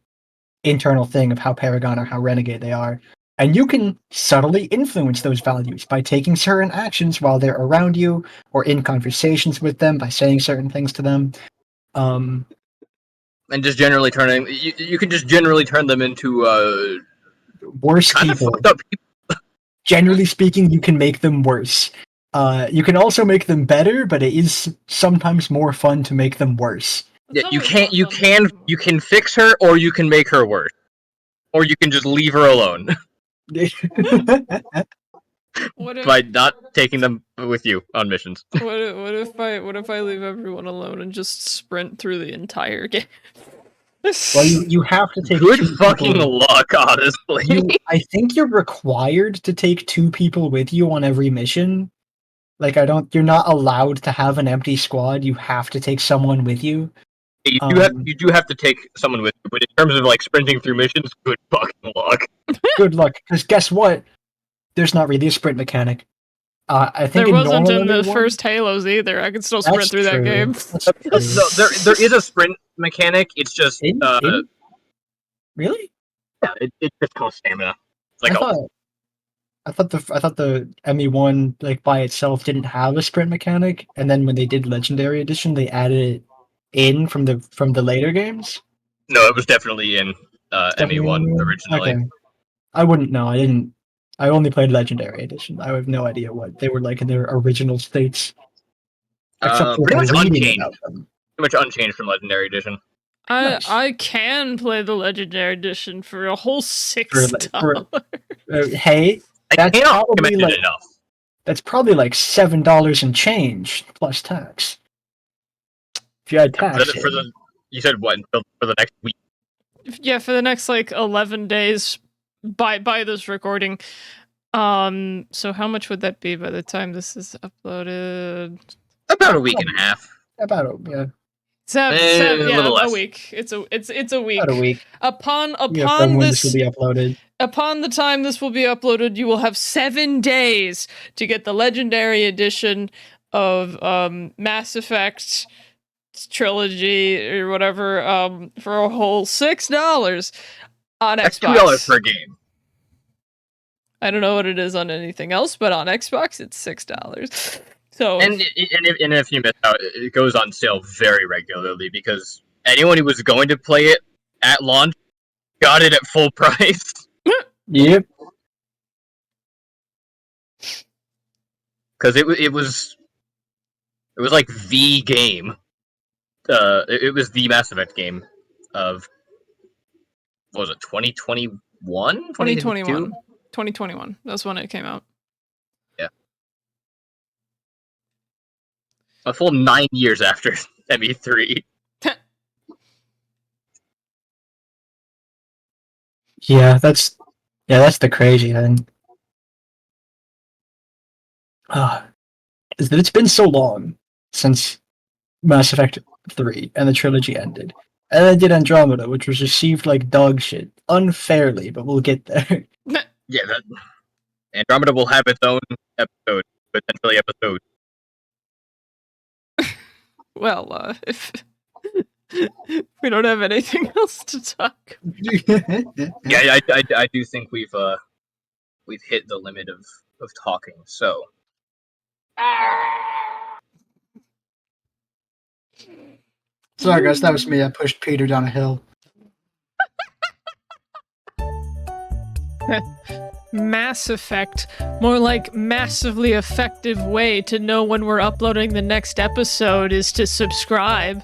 internal thing of how Paragon or how Renegade they are. And you can subtly influence those values by taking certain actions while they're around you or in conversations with them by saying certain things to them. And just generally turning, you can just generally turn them into worse kind people. Of fucked up people. Generally speaking, you can make them worse. You can also make them better, but it is sometimes more fun to make them worse. Yeah, you can fix her, or you can make her worse, or you can just leave her alone. By not taking them with you on missions. What if I leave everyone alone and just sprint through the entire game? Well, you have to take good fucking luck, honestly. I think you're required to take 2 people with you on every mission. Like you're not allowed to have an empty squad. You have to take someone with you. You do have to take someone with you, but in terms of like sprinting through missions, good fucking luck. Good luck, because guess what? There's not really a sprint mechanic. I think there wasn't in the first Halos either. I could still sprint through that game. No, there is a sprint mechanic. It's just really? Yeah, it just costs stamina. It's like I thought the ME1 like by itself didn't have a sprint mechanic, and then when they did Legendary Edition, they added it in from the later games. No, it was definitely in ME1 originally. Okay. I wouldn't know. I only played Legendary Edition. I have no idea what they were like in their original states. Except for pretty much unchanged. Pretty much unchanged from Legendary Edition. I can play the Legendary Edition for a whole $6. Hey, that's probably like enough. That's probably like $7 and change plus tax. If you had tax, you said what for the next week? Yeah, for the next like 11 days by this recording. So how much would that be by the time this is uploaded? About a week and a half. Yeah, A little a less. week. It's a week. about a week. Upon From when this will this be uploaded. upon the time this will be uploaded, you will have 7 days to get the legendary edition of Mass Effect trilogy or whatever for a whole $6 on That's Xbox. $2 per game. I don't know what it is on anything else, but on Xbox it's $6. So And if you miss out, it goes on sale very regularly because anyone who was going to play it at launch got it at full price. Yep. Because it was like the game. It was the Mass Effect game of, what was it, 2021? 2021. 2021. That's when it came out. Yeah. A full 9 years after ME3. Yeah, that's the crazy thing. Is that it's been so long since Mass Effect 3 and the trilogy ended. And then did Andromeda, which was received like dog shit. Unfairly, but we'll get there. Yeah, Andromeda will have its own episode, potentially episode. Well, if we don't have anything else to talk. Yeah, I do think we've hit the limit of talking. So Sorry guys, that was me. I pushed Peter down a hill. Mass Effect, more like massively effective way to know when we're uploading the next episode is to subscribe.